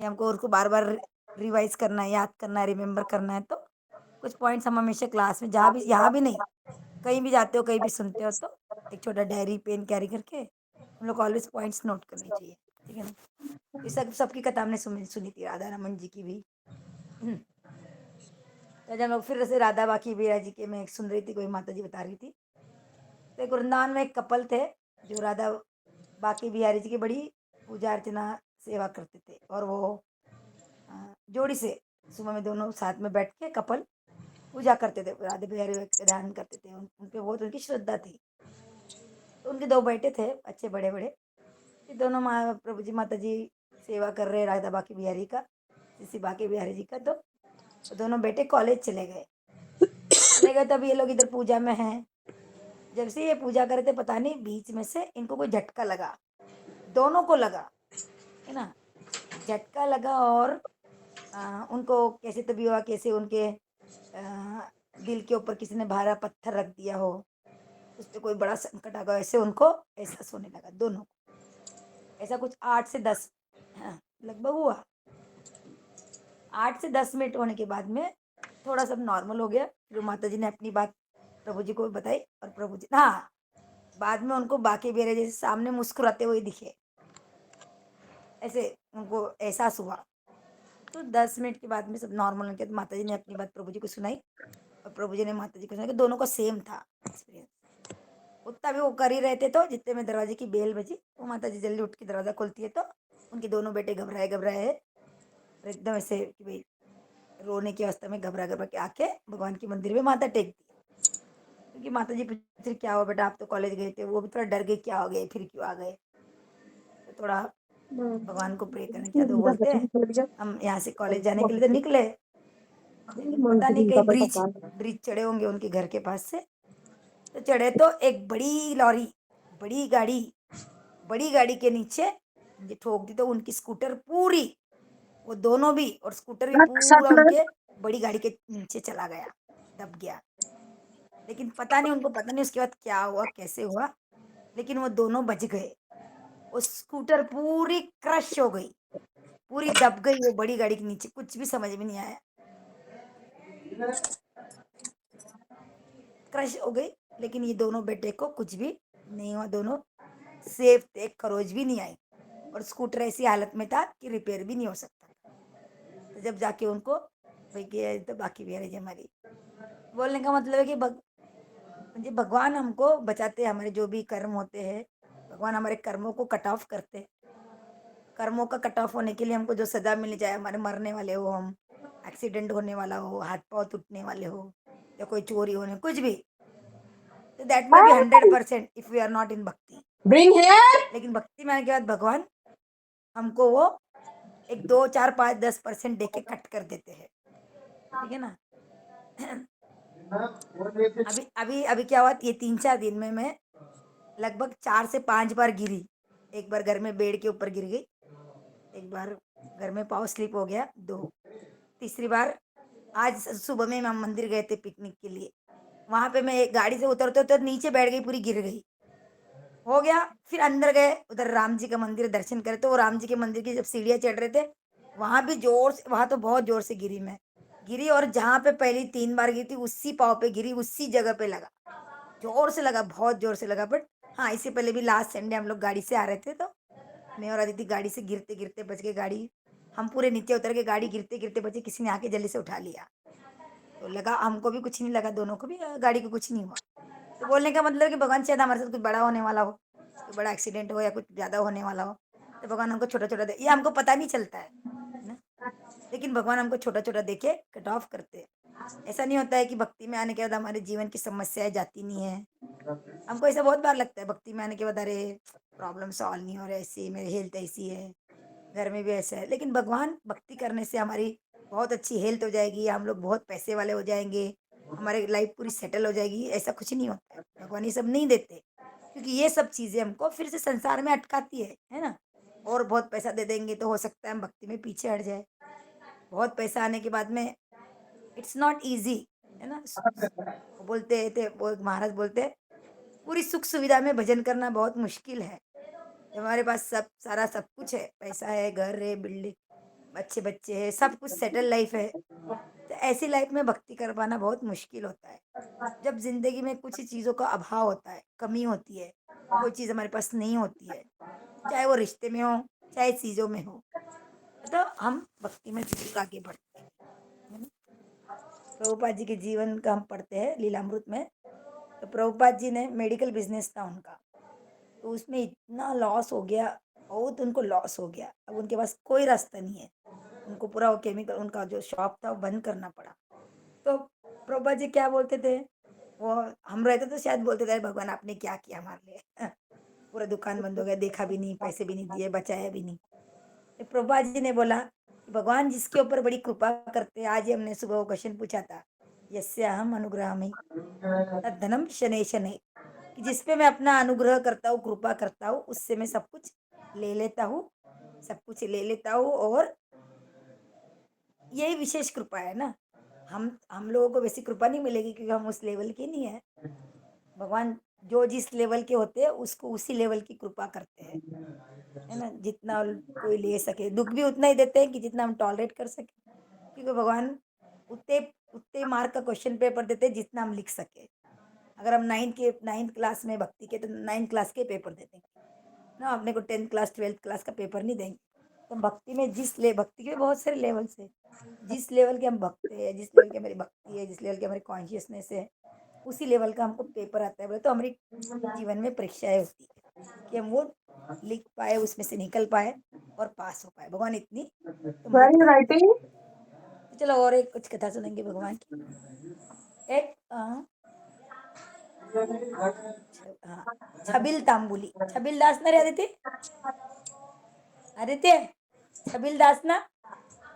कि हमको उसको बार बार रिवाइज करना है, याद करना है, रिमेम्बर करना है। तो कुछ पॉइंट्स हम हमेशा क्लास में जहाँ भी, यहाँ भी नहीं, कहीं भी जाते हो, कहीं भी सुनते हो, तो एक छोटा डायरी पेन कैरी करके हम लोग ऑलवेज पॉइंट्स नोट करनी चाहिए। ठीक है ना। ये सबकी कथा हमने सुनी सुनी थी, राधा रमन जी की भी। तो जब हम लोग फिर से राधा बाकी बीरा जी के, मैं एक सुन रही थी, कोई माता जी बता रही थी, तो एक वृंदावन में एक कपल थे जो राधा बाकी बिहारी जी की बड़ी पूजा अर्चना सेवा करते थे। और वो जोड़ी से सुबह में दोनों साथ में बैठ के कपल पूजा करते थे, राधे बिहारी का ध्यान करते थे। उन पे बहुत उनकी श्रद्धा थी। तो उनके दो बेटे थे अच्छे बड़े बड़े। ये दोनों माँ प्रभु जी माता जी सेवा कर रहे राधा बाकी बिहारी का, श्री बाकी बिहारी जी का। तो वो दोनों बेटे कॉलेज चले गए। तब ये लोग इधर पूजा में हैं। जब से ये पूजा कर रहे थे, पता नहीं बीच में से इनको कोई झटका लगा, दोनों को लगा, है ना, झटका लगा। और उनको कैसे तभी हुआ, कैसे उनके दिल के ऊपर किसी ने भारा पत्थर रख दिया हो, उस पे कोई बड़ा संकट आ गया, ऐसे उनको एहसास होने लगा दोनों को। ऐसा कुछ 8 से 10 हाँ, लगभग हुआ। 8 से 10 मिनट होने के बाद में थोड़ा सा नॉर्मल हो गया। फिर माता जी ने अपनी बात प्रभु जी को बताई, और प्रभु जी, हाँ, बाद में उनको बाकी बेरे जैसे सामने मुस्कुराते हुए दिखे, ऐसे उनको एहसास हुआ। तो 10 मिनट के बाद में सब नॉर्मल हो गया। तो माता जी ने अपनी बात प्रभु जी को सुनाई, और प्रभु जी ने माता जी को सुनाई कि दोनों को सेम था एक्सपीरियंस। उतना भी वो कर ही रहे थे, तो जितने में दरवाजे की बेल बजी, वो माता जी जल्दी उठ के दरवाजा खोलती है, तो उनके दोनों बेटे घबराए घबराए है, और एकदम ऐसे कि भाई रोने की अवस्था में घबरा घबरा के आके भगवान के मंदिर में माथा टेक दी। क्योंकि माता जी पूछ रही, क्या हुआ बेटा, आप तो कॉलेज गए थे। वो भी थोड़ा डर गए, क्या हो गए, फिर क्यों आ गए। तो थोड़ा भगवान को प्रे करने किया। तो बोलते हैं, हम यहाँ से कॉलेज जाने के लिए तो निकले, लेकिन पता नहीं कहीं ब्रिज ब्रिज चढ़े होंगे उनके घर के पास से। तो चढ़े तो एक बड़ी लॉरी, बड़ी गाड़ी, बड़ी गाड़ी के नीचे ये ठोक दी। तो उनकी स्कूटर पूरी, वो दोनों भी और स्कूटर भी पूरा उनके बड़ी गाड़ी के नीचे चला गया, दब गया। लेकिन पता नहीं, उनको पता नहीं उसके बाद क्या हुआ, कैसे हुआ, लेकिन वो दोनों बच गए। वो स्कूटर पूरी क्रश हो गई, पूरी दब गई वो बड़ी गाड़ी के नीचे। कुछ भी समझ में नहीं आया, क्रश हो गई। लेकिन ये दोनों बेटे को कुछ भी नहीं हुआ, दोनों सेफ थे, खरोच भी नहीं आई। और स्कूटर ऐसी हालत में था कि रिपेयर भी नहीं हो सकता था। तो जब जाके उनको भाई कि तो बाकी भी है जी हमारी, बोलने का मतलब है कि म्हणजे भगवान हमको बचाते हैं। हमारे जो भी कर्म होते हैं, भगवान हमारे कर्मों को कट ऑफ करते हैं। कर्मों का कट ऑफ होने के लिए हमको जो सजा मिलनी चाहिए, हमारे मरने वाले हो हम, एक्सीडेंट होने वाला हो, हाथ पाँव टूटने वाले हो, या कोई चोरी होने, कुछ भी, तो that may be 100% if we are not in bhakti. Bring here. लेकिन भक्ति में आने के बाद भगवान हमको वो एक 2 4 5 10% दे के कट कर देते हैं। ठीक है ना। अभी अभी अभी क्या हुआ, ये 3 4 दिन में मैं लगभग 4 से 5 बार गिरी। एक बार घर में बेड के ऊपर गिर गई, एक बार घर में पाँव स्लिप हो गया, 2, तीसरी बार आज सुबह में हम मंदिर गए थे पिकनिक के लिए। वहां पे मैं एक गाड़ी से उतरते उतर नीचे बैठ गई, पूरी गिर गई, हो गया। फिर अंदर गए, उधर राम जी का मंदिर दर्शन करे, तो वो राम जी के मंदिर की जब सीढ़ियाँ चढ़ रहे थे, वहां भी जोर से, वहां तो बहुत जोर से गिरी मैं, गिरी। और जहाँ पे पहली 3 बार गिरी थी, उसी पाँव पे गिरी, उसी जगह पे लगा, जोर से लगा, बहुत जोर से लगा। बट हाँ, इससे पहले भी लास्ट संडे हम लोग गाड़ी से आ रहे थे, तो मैं और अदिति गाड़ी से गिरते गिरते बच गए। गाड़ी हम पूरे नीचे उतर के गाड़ी गिरते गिरते बचे, किसी ने आके जल्दी से उठा लिया। तो लगा हमको भी कुछ नहीं लगा, दोनों को भी, गाड़ी को कुछ नहीं हुआ। तो बोलने का मतलब कि भगवान शायद हमारे साथ कुछ बड़ा होने वाला हो, कोई बड़ा एक्सीडेंट हो या कुछ ज़्यादा होने वाला हो, तो भगवान हमको छोटा छोटा दे, ये हमको पता नहीं चलता है ना। लेकिन भगवान हमको छोटा छोटा दे के कट ऑफ करते हैं। ऐसा नहीं होता है कि भक्ति में आने के बाद हमारे जीवन की समस्याएं जाती नहीं है। हमको ऐसा बहुत बार लगता है भक्ति में आने के बाद, अरे प्रॉब्लम सॉल्व नहीं हो रहा, ऐसी मेरी हेल्थ ऐसी है, घर में भी ऐसा है। लेकिन भगवान भक्ति करने से हमारी बहुत अच्छी हेल्थ हो जाएगी, हम लोग बहुत पैसे वाले हो जाएंगे, हमारी लाइफ पूरी सेटल हो जाएगी, ऐसा कुछ नहीं होता है। भगवान ये सब नहीं देते, क्योंकि ये सब चीज़ें हमको फिर से संसार में अटकाती है ना। और बहुत पैसा दे देंगे तो हो सकता है हम भक्ति में पीछे हट जाए। बहुत पैसा आने के बाद में इट्स नॉट ईजी, है ना। वो बोलते थे, वो महाराज बोलते हैं, पूरी सुख सुविधा में भजन करना बहुत मुश्किल है। जब हमारे पास सब सारा सब कुछ है, पैसा है, घर है, बिल्डिंग, अच्छे बच्चे हैं, सब कुछ सेटल लाइफ है। तो ऐसी लाइफ में भक्ति कर पाना बहुत मुश्किल होता है। जब ज़िंदगी में कुछ चीज़ों का अभाव होता है, कमी होती है, कोई चीज़ हमारे पास नहीं होती है, चाहे वो रिश्ते में हो, चाहे चीज़ों में हो, तो हम भक्ति में ज़रूर आगे बढ़ते हैं, है ना? प्रभुपाद जी के जीवन का हम पढ़ते हैं लीलामृत में, तो प्रभुपाद जी ने मेडिकल बिज़नेस था उनका, तो उसमें इतना लॉस हो गया, बहुत उनको लॉस हो गया। अब उनके पास कोई रास्ता नहीं है। उनको पूरा वो केमिकल उनका जो शॉप था वो बंद करना पड़ा। तो प्रभुपाद जी क्या बोलते थे, वो हम रहते तो शायद बोलते थे, "अरे भगवान आपने क्या किया हमारे लिए?" पूरा दुकान बंद हो गया, देखा भी नहीं, पैसे भी नहीं दिए, बचाया भी नहीं। तो प्रभुपाद जी ने बोला कि भगवान जिसके ऊपर बड़ी कृपा करते हैं, आज ही हमने सुबह वो क्वेश्चन पूछा था, यस्याहम अनुग्रहामि तद्धनम शनैः शनैः, कि जिस पे मैं अपना अनुग्रह करता हूँ, कृपा करता हूँ, उससे मैं सब कुछ ले लेता हूँ, सब कुछ ले लेता हूँ, और यही विशेष कृपा है ना। हम लोगों को वैसी कृपा नहीं मिलेगी क्योंकि हम उस लेवल के नहीं है। भगवान जो जिस लेवल के होते हैं उसको उसी लेवल की कृपा करते हैं, है ना? जितना कोई ले सके, दुःख भी उतना ही देते हैं कि जितना हम टॉलरेट कर सकें। क्योंकि भगवान उतने उतने मार्क का क्वेश्चन पेपर देते हैं जितना हम लिख सकें। अगर हम 9th क्लास में भक्ति के, तो 9th क्लास के पेपर दे देंगे ना, अपने को 10th क्लास 12th क्लास का पेपर नहीं देंगे। तो भक्ति में भक्ति के बहुत सारे लेवल्स है। जिस लेवल के हम भक्त है, जिस लेवल की हमारी भक्ति है, जिस लेवल की हमारी कॉन्शियसनेस है, उसी लेवल का हमको पेपर आता है। बोले तो हमारी जीवन में परीक्षाएं होती है कि हम वो लिख पाए, उसमें से निकल पाए और पास हो पाए। भगवान इतनी तो Where are मदद you करते हैं। writing? तो चलो और एक कुछ कथा सुनेंगे भगवान की। एक हाँ, छबिल तांबुली, छबिल दास ना रे आदित्य, आदित्य छबिल दास ना।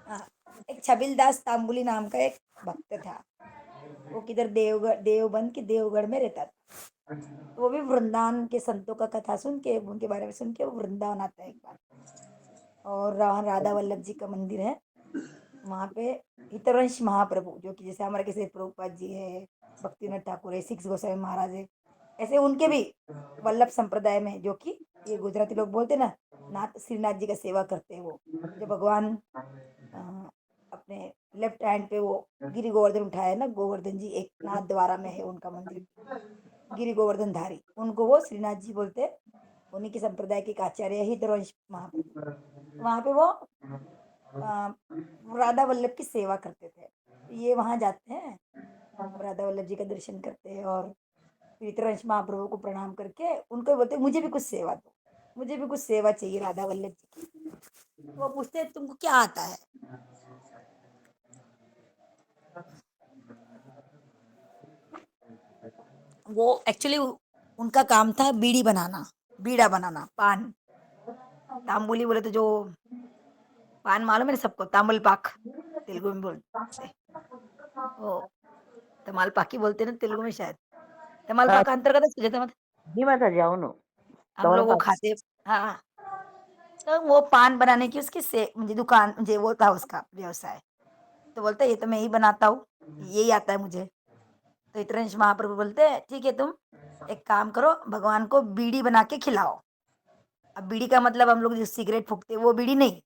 हाँ, एक छबिल दास तांबुली नाम का एक भक्त था। वो किधर देवबंद के देवगढ़ में रहता था। तो वो भी वृंदावन के संतों का कथा सुन के, उनके बारे में सुन के वो वृंदावन आता है एक बार। और वहाँ राधा वल्लभ जी का मंदिर है। वहाँ पे हितवंश महाप्रभु, जो कि जैसे हमारे कैसे प्रभुपाद जी है, भक्तिनाथ ठाकुर है, सिक्स गोस्वामी महाराज है, ऐसे उनके भी वल्लभ संप्रदाय में, जो कि ये गुजराती लोग बोलते हैं ना, नाथ श्रीनाथ जी का सेवा करते हैं वो। जो भगवान अ, अपने लेफ्ट हैंड पे वो गिरी गोवर्धन उठाया है ना, गोवर्धन जी एक नाथ द्वारा में है उनका मंदिर, गिरी गोवर्धन धारी, उनको वो श्रीनाथ जी बोलते हैं। उन्हीं के संप्रदाय के एक आचार्य है हितवंश महाप्रभु। तो वहाँ पे वो अ, राधा वल्लभ की सेवा करते थे। तो ये वहाँ जाते हैं, राधा वल्लभ जी का दर्शन करते हैं, और हितवंश महाप्रभु को प्रणाम करके उनको बोलते हैं, मुझे भी कुछ सेवा दो, मुझे भी कुछ सेवा चाहिए राधा वल्लभ जी की। वो पूछते हैं, तुमको क्या आता है? वो एक्चुअली उनका काम था बीड़ी बनाना, बीड़ा बनाना, पान, तांबुली बोले तो जो पान मालूम है ना सबको, तांबुल पाक तेलुगु में बोलते हैं। वो तमालपाकी बोलते हैं ना तेलुगु में शायद। Uh, तमालपाक अंतर्गत है सुजाता मत, जी माताजी आओ नो हम लोग वो तमलपाक खाते। हाँ, तो वो पान बनाने की उसकी से मुझे दुकान, मुझे वो था उसका व्यवसाय। तो बोलता है ये तो मैं ही बनाता हूँ, यही आता है मुझे। तो हितरंश महाप्रभु बोलते हैं, ठीक है, तुम एक काम करो, भगवान को बीड़ी बना के खिलाओ। अब बीड़ी का मतलब हम लोग जो सिगरेट फूकते हैं वो बीड़ी नहीं,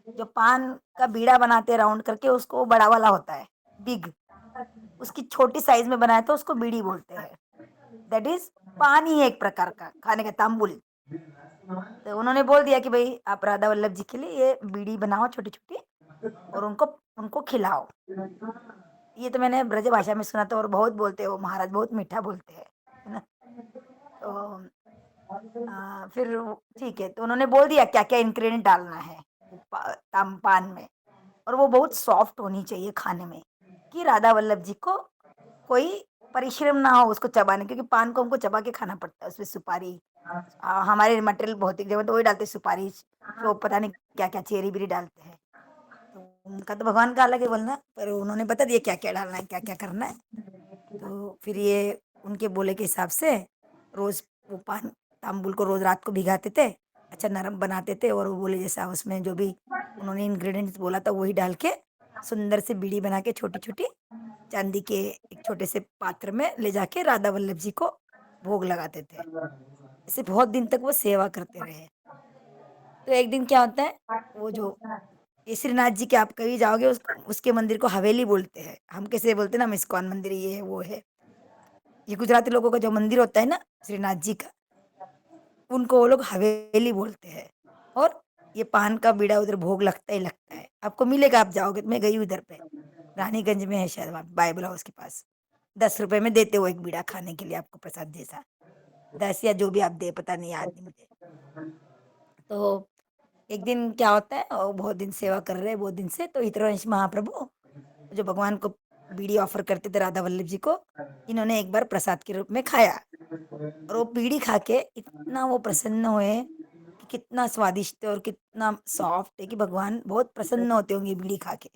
जो पान का बीड़ा बनाते हैं राउंड करके, उसको बड़ा वाला होता है, बिग, उसकी छोटी साइज में बनाया तो उसको बीड़ी बोलते हैं। दैट इज पान ही है एक प्रकार का खाने का, तांबुल। तो उन्होंने बोल दिया कि भाई आप राधा वल्लभ जी के लिए ये बीड़ी बनाओ छोटी छोटी, और उनको उनको खिलाओ। ये तो मैंने ब्रज भाषा में सुना था, और बहुत बोलते हैं वो महाराज, बहुत मीठा बोलते हैं, है ना? तो फिर ठीक है, तो उन्होंने बोल दिया क्या क्या इंग्रेडिएंट डालना है वो पान में, और वो बहुत सॉफ्ट होनी चाहिए खाने में, कि राधा वल्लभ जी को कोई परिश्रम ना हो उसको चबाने, क्योंकि पान को हमको चबा के खाना पड़ता है, उसमें सुपारी, हमारे मटेरियल भौतिक जगह तो वही डालते हैं, सुपारी, तो पता नहीं क्या क्या चेरी बेरी डालते हैं। तो उनका तो भगवान का अलग है बोलना, पर उन्होंने बता दिया क्या क्या डालना है, क्या क्या करना है। तो फिर ये उनके बोले के हिसाब से रोज वो पान तांबुल को रोज रात को भिगाते थे, अच्छा नरम बनाते थे, और वो बोले जैसा उसमें जो भी उन्होंने इंग्रेडिएंट्स बोला था वही डाल के सुंदर से बीड़ी बना के छोटी छोटी चांदी के एक छोटे से पात्र में ले जाके राधा वल्लभ जी को भोग लगाते थे। ऐसे बहुत दिन तक वो सेवा करते रहे। तो एक दिन क्या होता है, वो जो ये श्रीनाथ जी के आप कभी जाओगे उसके मंदिर को हवेली बोलते हैं। हम कैसे बोलते हैं ना, हम इस्कॉन मंदिर ये है वो है। ये गुजराती लोगों का जो मंदिर होता है ना श्रीनाथ जी का, उनको वो लोग हवेली बोलते हैं। और ये पान का बीड़ा उधर भोग लगता ही लगता है, आपको मिलेगा, आप जाओगे तो। मैं गई हूँ उधर पे, रानीगंज में है शायद, वहाँ बाइबल हाउस के पास। 10 रुपए में देते हो एक बीड़ा खाने के लिए आपको, प्रसाद जैसा। 10 या जो भी आप दे, पता नहीं, याद नहीं मुझे। तो एक दिन क्या होता है, और बहुत दिन सेवा कर रहे हैं, बहुत दिन से, तो इतरवंश महाप्रभु जो भगवान को बीड़ी ऑफर करते थे राधा वल्लभ जी को, इन्होंने एक बार प्रसाद के रूप में खाया। और वो बीड़ी खा के इतना वो प्रसन्न हुए कि कितना स्वादिष्ट है और कितना सॉफ्ट है, कि भगवान बहुत प्रसन्न होते होंगे बीड़ी खा के।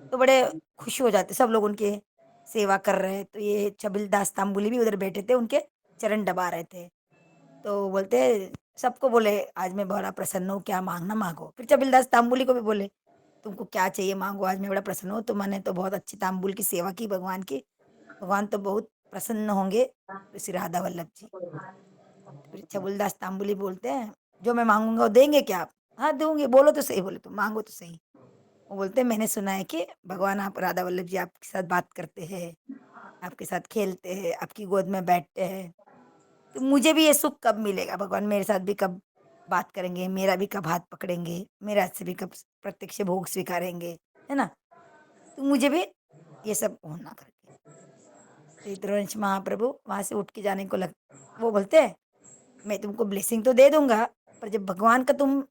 तो बड़े खुश हो जाते सब लोग, उनके सेवा कर रहे हैं। तो ये छबिलदास तांबुली भी उधर बैठे थे, उनके चरण दबा रहे थे। तो बोलते, सबको बोले आज मैं बड़ा प्रसन्न हूँ, क्या मांगना मांगो। फिर छबिलदास तांबुली को भी बोले, तुमको क्या चाहिए मांगो, आज मैं बड़ा प्रसन्न हूँ, तो मैंने तो बहुत अच्छी तांबुल की सेवा की भगवान की, भगवान तो बहुत प्रसन्न होंगे श्री राधा वल्लभ जी। फिर छबुलदास तांबुली बोलते हैं, जो मैं मांगूंगा वो देंगे क्या आप? हाँ दूंगे, बोलो तो सही, बोले तो मांगो तो सही। वो बोलते हैं, मैंने सुना है कि भगवान आप राधा वल्लभ जी आपके साथ बात करते हैं, आपके साथ खेलते हैं, आपकी गोद में बैठते हैं। तो मुझे भी ये सुख कब मिलेगा, भगवान मेरे साथ भी कब बात करेंगे, मेरा भी कब हाथ पकड़ेंगे, मेरे हाथ से भी कब प्रत्यक्ष भोग स्वीकारेंगे, है ना? तो मुझे भी ये सब होना करके। तो इतरवंश महाप्रभु वहां से उठ के जाने को लग, वो बोलते हैं, मैं तुमको ब्लेसिंग तो दे दूंगा, पर जब भगवान का तुम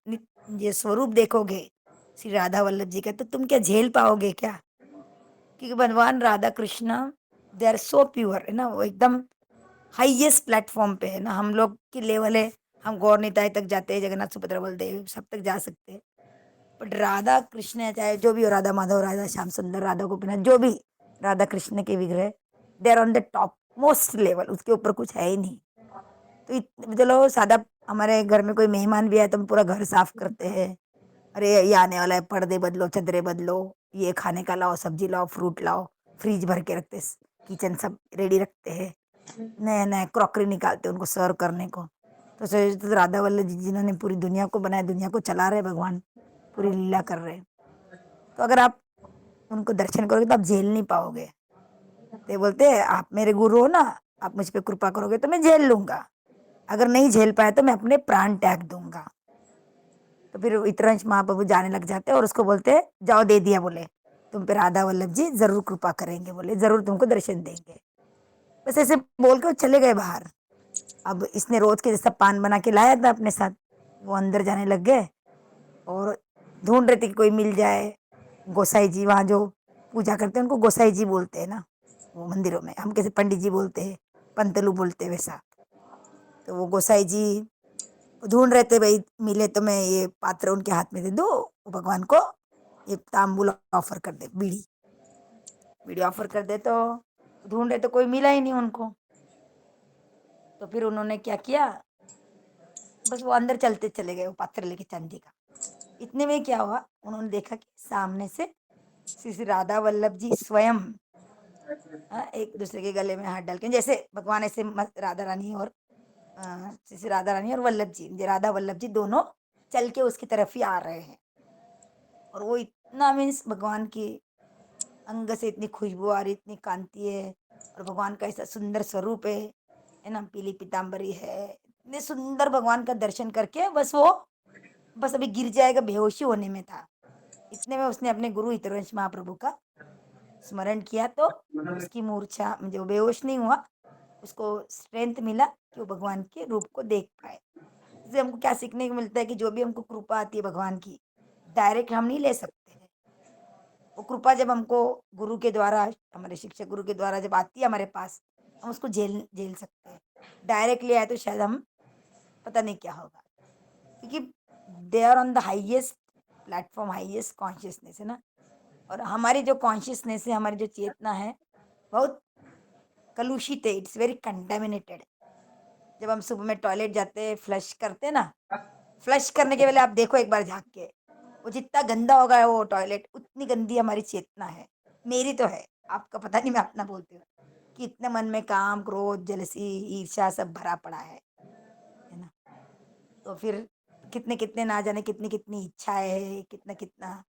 ये स्वरूप देखोगे श्री राधा वल्लभ जी का, तो तुम क्या झेल पाओगे क्या? क्योंकि भगवान Radha Krishna, they are so pure, है ना, वो एकदम हाईएस्ट प्लेटफॉर्म पे है ना। हम लोग की लेवल है, हम गौर निताई तक जाते हैं, जगन्नाथ सुभद्रा बलदेव सब तक जा सकते हैं। बट राधा कृष्ण है, चाहे जो भी हो, राधा माधव, राधा श्याम सुंदर, राधा गोपीनाथ, जो भी राधा कृष्ण के विग्रह, they are on the top most level, उसके ऊपर कुछ है ही नहीं। तो चलो सादा, हमारे घर में कोई मेहमान भी आए तो हम पूरा घर साफ करते हैं। अरे ये आने वाला है, पर्दे बदलो, चदरे बदलो, ये खाने का लाओ, सब्जी लाओ, फ्रूट लाओ, फ्रिज भर के रखते, किचन सब रेडी रखते हैं, नए नए क्रॉकरी निकालते हैं उनको सर्व करने को। तो राधा वल्लभ जी जिन्होंने पूरी दुनिया को बनाया, दुनिया को चला रहे भगवान, पूरी लीला कर रहे हैं। तो अगर आप उनको दर्शन करोगे तो आप झेल नहीं पाओगे। तो ये बोलते हैं, आप मेरे गुरु हो ना, आप मुझ पे कृपा करोगे तो मैं झेल लूंगा, अगर नहीं झेल पाया तो मैं अपने प्राण त्याग दूंगा। तो फिर इतरंश महाप्रभु जाने लग जाते हैं और उसको बोलते हैं, जाओ दे दिया, बोले तुम पे राधा वल्लभ जी जरूर कृपा करेंगे, बोले जरूर तुमको दर्शन देंगे। बस ऐसे बोल के वो चले गए बाहर। अब इसने रोज के जैसा पान बना के लाया था अपने साथ, वो अंदर जाने लग गए और ढूंढ रहे थे कि कोई मिल जाए। गोसाई जी वहाँ जो पूजा करते हैं उनको गोसाई जी बोलते हैं ना, वो मंदिरों में हम कैसे पंडित जी बोलते हैं, पंतलू बोलते हैं, वैसा। तो वो गोसाई जी ढूंढ रहे थे, भाई मिले तो मैं ये पात्र उनके हाथ में दे दूं, वो भगवान को ये तांबूल ऑफर कर दे, बीड़ी बीड़ी ऑफर कर दे। तो ढूंढ रहे तो कोई मिला ही नहीं उनको। तो फिर उन्होंने क्या किया, बस वो अंदर चलते चले गए, वो पात्र लेके चांदी का। इतने में क्या हुआ, उन्होंने देखा कि सामने से श्री श्री राधा वल्लभ जी स्वयं, एक दूसरे के गले में हाथ डाल के, जैसे भगवान ऐसे राधा रानी और श्री श्री राधा रानी और वल्लभ जी, राधा वल्लभ जी दोनों चल के उसकी तरफ ही आ रहे हैं। और वो इतना मीन्स भगवान की अंग से इतनी खुशबू आ रही, इतनी कांति है, और भगवान का ऐसा सुंदर स्वरूप है ना, पीली पीताम्बरी है, इतने सुंदर भगवान का दर्शन करके बस वो, बस अभी गिर जाएगा, बेहोशी होने में था। इतने में उसने अपने गुरु इतरवंश महाप्रभु का स्मरण किया, तो उसकी मूर्छा, जो बेहोश नहीं हुआ, उसको स्ट्रेंथ मिला कि वो भगवान के रूप को देख पाए। इससे हमको क्या सीखने को मिलता है कि जो भी हमको कृपा आती है भगवान की, डायरेक्ट हम नहीं ले सकते हैं। वो कृपा जब हमको गुरु के द्वारा, हमारे शिक्षक गुरु के द्वारा जब आती है हमारे पास, हम उसको झेल झेल सकते हैं। डायरेक्टली आए तो शायद हम, पता नहीं क्या होगा। क्योंकि they are on the highest platform, highest consciousness, है ना। और हमारी जो कॉन्शियसनेस है, हमारी जो चेतना है, बहुत कलुषित है, इट्स वेरी कंटेमिनेटेड। जब हम सुबह में टॉयलेट जाते हैं, फ्लश करते हैं ना, फ्लश करने के पहले आप देखो एक बार झाँक के, वो जितना गंदा होगा वो टॉयलेट, उतनी गंदी हमारी चेतना है। मेरी तो है, आपका पता नहीं, मैं अपना बोलती हूँ कि इतने मन में काम, क्रोध, जेलसी, ईर्ष्या सब भरा पड़ा है ना। तो फिर कितने कितने ना जाने कितनी कितनी इच्छाएं है, कितना कितना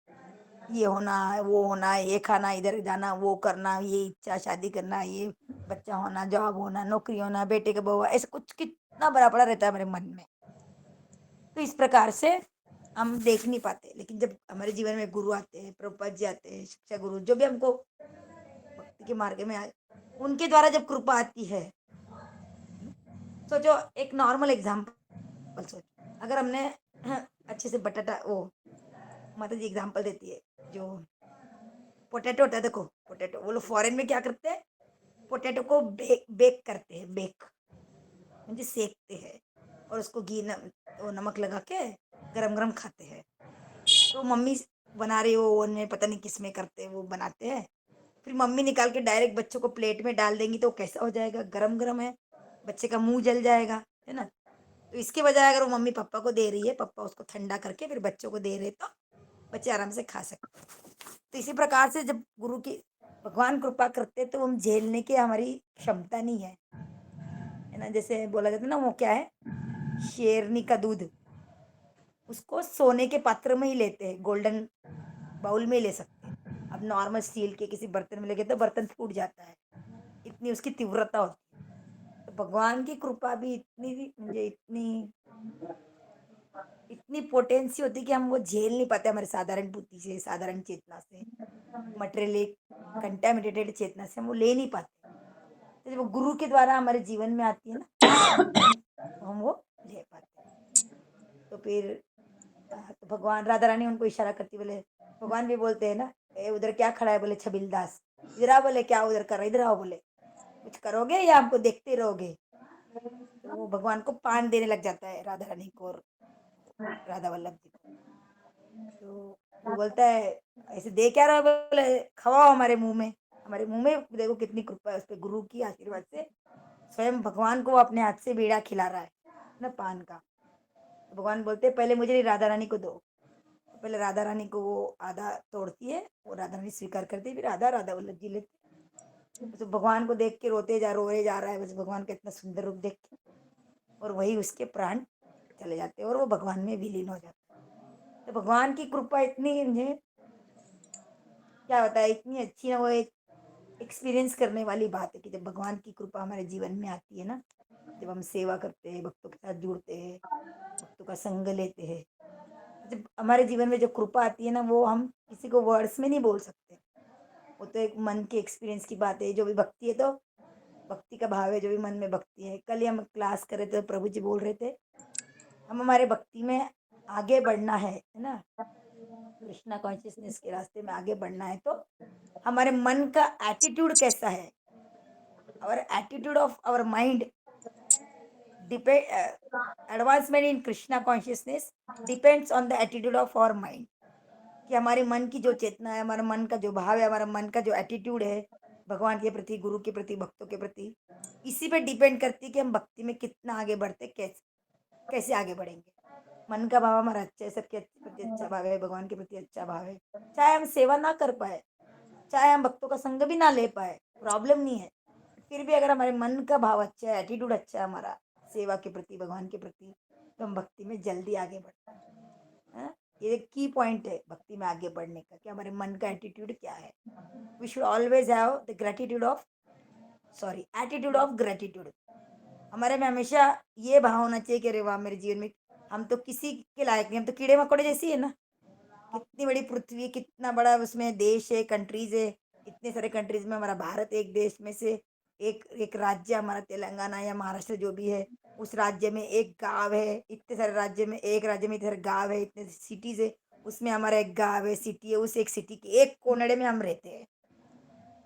ये होना, वो होना, ये खाना, इधर जाना, वो करना, ये इच्छा, शादी करना, ये बच्चा होना, जॉब होना, नौकरी होना, बेटे का बहू, ऐसा कुछ कितना बड़ा पड़ा रहता है मेरे मन में। तो इस प्रकार से हम देख नहीं पाते, लेकिन जब हमारे जीवन में गुरु आते हैं, प्रभुपाद जी आते हैं, शिक्षा गुरु जो भी हमको भक्ति के मार्ग में आए, उनके द्वारा जब कृपा आती है, सोचो एक नॉर्मल एग्जाम्पल सोचो, अगर हमने अच्छे से बटाटा वो माता जी एग्जाम्पल देती है, जो पोटैटो होता है, देखो पोटैटो वो लोग फॉरेन में क्या करते हैं, पोटैटो को बेक बेक करते हैं, बेक म्हणजे सेकते हैं, और उसको वो नमक लगा के गरम गरम खाते हैं। तो मम्मी बना रही हो ओवन में, पता नहीं किस में करते हैं, वो बनाते हैं, फिर मम्मी निकाल के डायरेक्ट बच्चों को प्लेट में डाल देंगी, तो कैसा हो जाएगा, गरम गरम है, बच्चे का मुंह जल जाएगा, है ना। तो इसके बजाय अगर वो मम्मी पापा को दे रही है, पापा उसको ठंडा करके फिर बच्चों को दे रहे, तो बच्चे आराम से खा सकते हैं। तो इसी प्रकार से जब गुरु की भगवान कृपा करते हैं, तो हम झेलने की हमारी क्षमता नहीं है ना। जैसे बोला जाता है ना, वो क्या है, शेरनी का दूध, उसको सोने के पात्र में ही लेते हैं, गोल्डन बाउल में ही ले सकते हैं। अब नॉर्मल स्टील के किसी बर्तन में लेके तो बर्तन फूट जाता है, इतनी उसकी तीव्रता होती है। तो भगवान की कृपा भी इतनी, मुझे इतनी इतनी पोटेंसी होती है कि हम वो झेल नहीं पाते हमारे साधारण बुद्धि से, साधारण चेतना से, मटेरियलिक कंटेमिनेटेड चेतना से हम वो ले नहीं पाते। तो जब वो गुरु के द्वारा हमारे जीवन में आती है ना, तो हम वो ले पाते हैं। तो फिर तो भगवान राधा रानी उनको इशारा करती, बोले भगवान भी बोलते हैं ना, ए उधर क्या खड़ा है, बोले छबिल दास, इधर आओ, बोले क्या उधर कर रहे, इधर आओ, बोले कुछ करोगे या हमको देखते रहोगे। तो वो भगवान को पान देने लग जाता है, राधा रानी को और राधा वल्लभ जी को। तो वो बोलता है, ऐसे दे क्या रहा है, बोले खवाओ हमारे मुंह में देखो कितनी कृपा है उस पे, गुरु की आशीर्वाद से स्वयं भगवान को वो अपने हाथ से बीड़ा खिला रहा है ना, पान का। तो भगवान बोलते हैं पहले मुझे राधा रानी को दो। तो पहले राधा रानी को वो आधा तोड़ती है, वो राधा रानी स्वीकार करती है, फिर आधा राधा वल्लभ जी लेते हैं। तो भगवान को देख के रोए जा रहा है, बस भगवान का इतना सुंदर रूप देख के, और वही उसके प्राण चले जाते हैं और वो भगवान में विलीन हो जाता है। तो भगवान की कृपा इतनी, मुझे क्या होता है, इतनी अच्छी ना, वो एक एक्सपीरियंस करने वाली बात है कि जब भगवान की कृपा हमारे जीवन में आती है ना, जब हम सेवा करते हैं, भक्तों के साथ जुड़ते हैं, भक्तों का संग लेते हैं, जब हमारे जीवन में जो कृपा आती है ना, वो हम किसी को वर्ड्स में नहीं बोल सकते। वो तो एक मन के एक्सपीरियंस की बात है। जो भी भक्ति है, तो भक्ति का भाव है, जो भी मन में भक्ति है। कल ही हम क्लास कर रहे थे, तो प्रभु जी बोल रहे थे, हम हमारे भक्ति में आगे बढ़ना है ना, कृष्णा कॉन्शियसनेस के रास्ते में आगे बढ़ना है, तो हमारे मन का एटीट्यूड कैसा है, our attitude of our mind depend advancement in krishna consciousness depends on the attitude of our mind। कि हमारे मन की जो चेतना है, हमारा मन का जो भाव है, हमारा मन का जो एटीट्यूड है भगवान के प्रति, गुरु के प्रति, भक्तों के प्रति, इसी पे डिपेंड करती है कि हम भक्ति में कितना आगे बढ़ते, कैसे कैसे आगे बढ़ेंगे। मन का भाव हमारा अच्छा है, सबके प्रति अच्छा भाव है, भगवान के प्रति अच्छा भाव है, चाहे हम सेवा ना कर पाए, चाहे हम भक्तों का संग भी ना ले पाए, प्रॉब्लम नहीं है। फिर भी अगर हमारे मन का भाव अच्छा है, एटीट्यूड अच्छा है हमारा सेवा के प्रति, भगवान के प्रति, तो हम भक्ति में जल्दी आगे बढ़ते हैं। हाँ? ये एक की पॉइंट है भक्ति में आगे बढ़ने का, कि हमारे मन का एटीट्यूड क्या है। We should always have the gratitude of, sorry, attitude of gratitude. हमारे में हमेशा ये भाव होना चाहिए कि अरे वाह, मेरे जीवन में हम तो किसी के लायक नहीं, हम तो कीड़े मकोड़े जैसी है ना। कितनी बड़ी पृथ्वी, कितना बड़ा उसमें देश है, कंट्रीज है, इतने सारे कंट्रीज में हमारा भारत एक देश में से एक एक राज्य हमारा तेलंगाना या महाराष्ट्र जो भी है, उस राज्य में एक गांव है, इतने सारे राज्य में, एक राज्य में इतने सारे गांव है, इतने सिटीज है, उसमें हमारा एक गांव है, सिटी है, उस एक सिटी के एक कोनड़े में हम रहते हैं।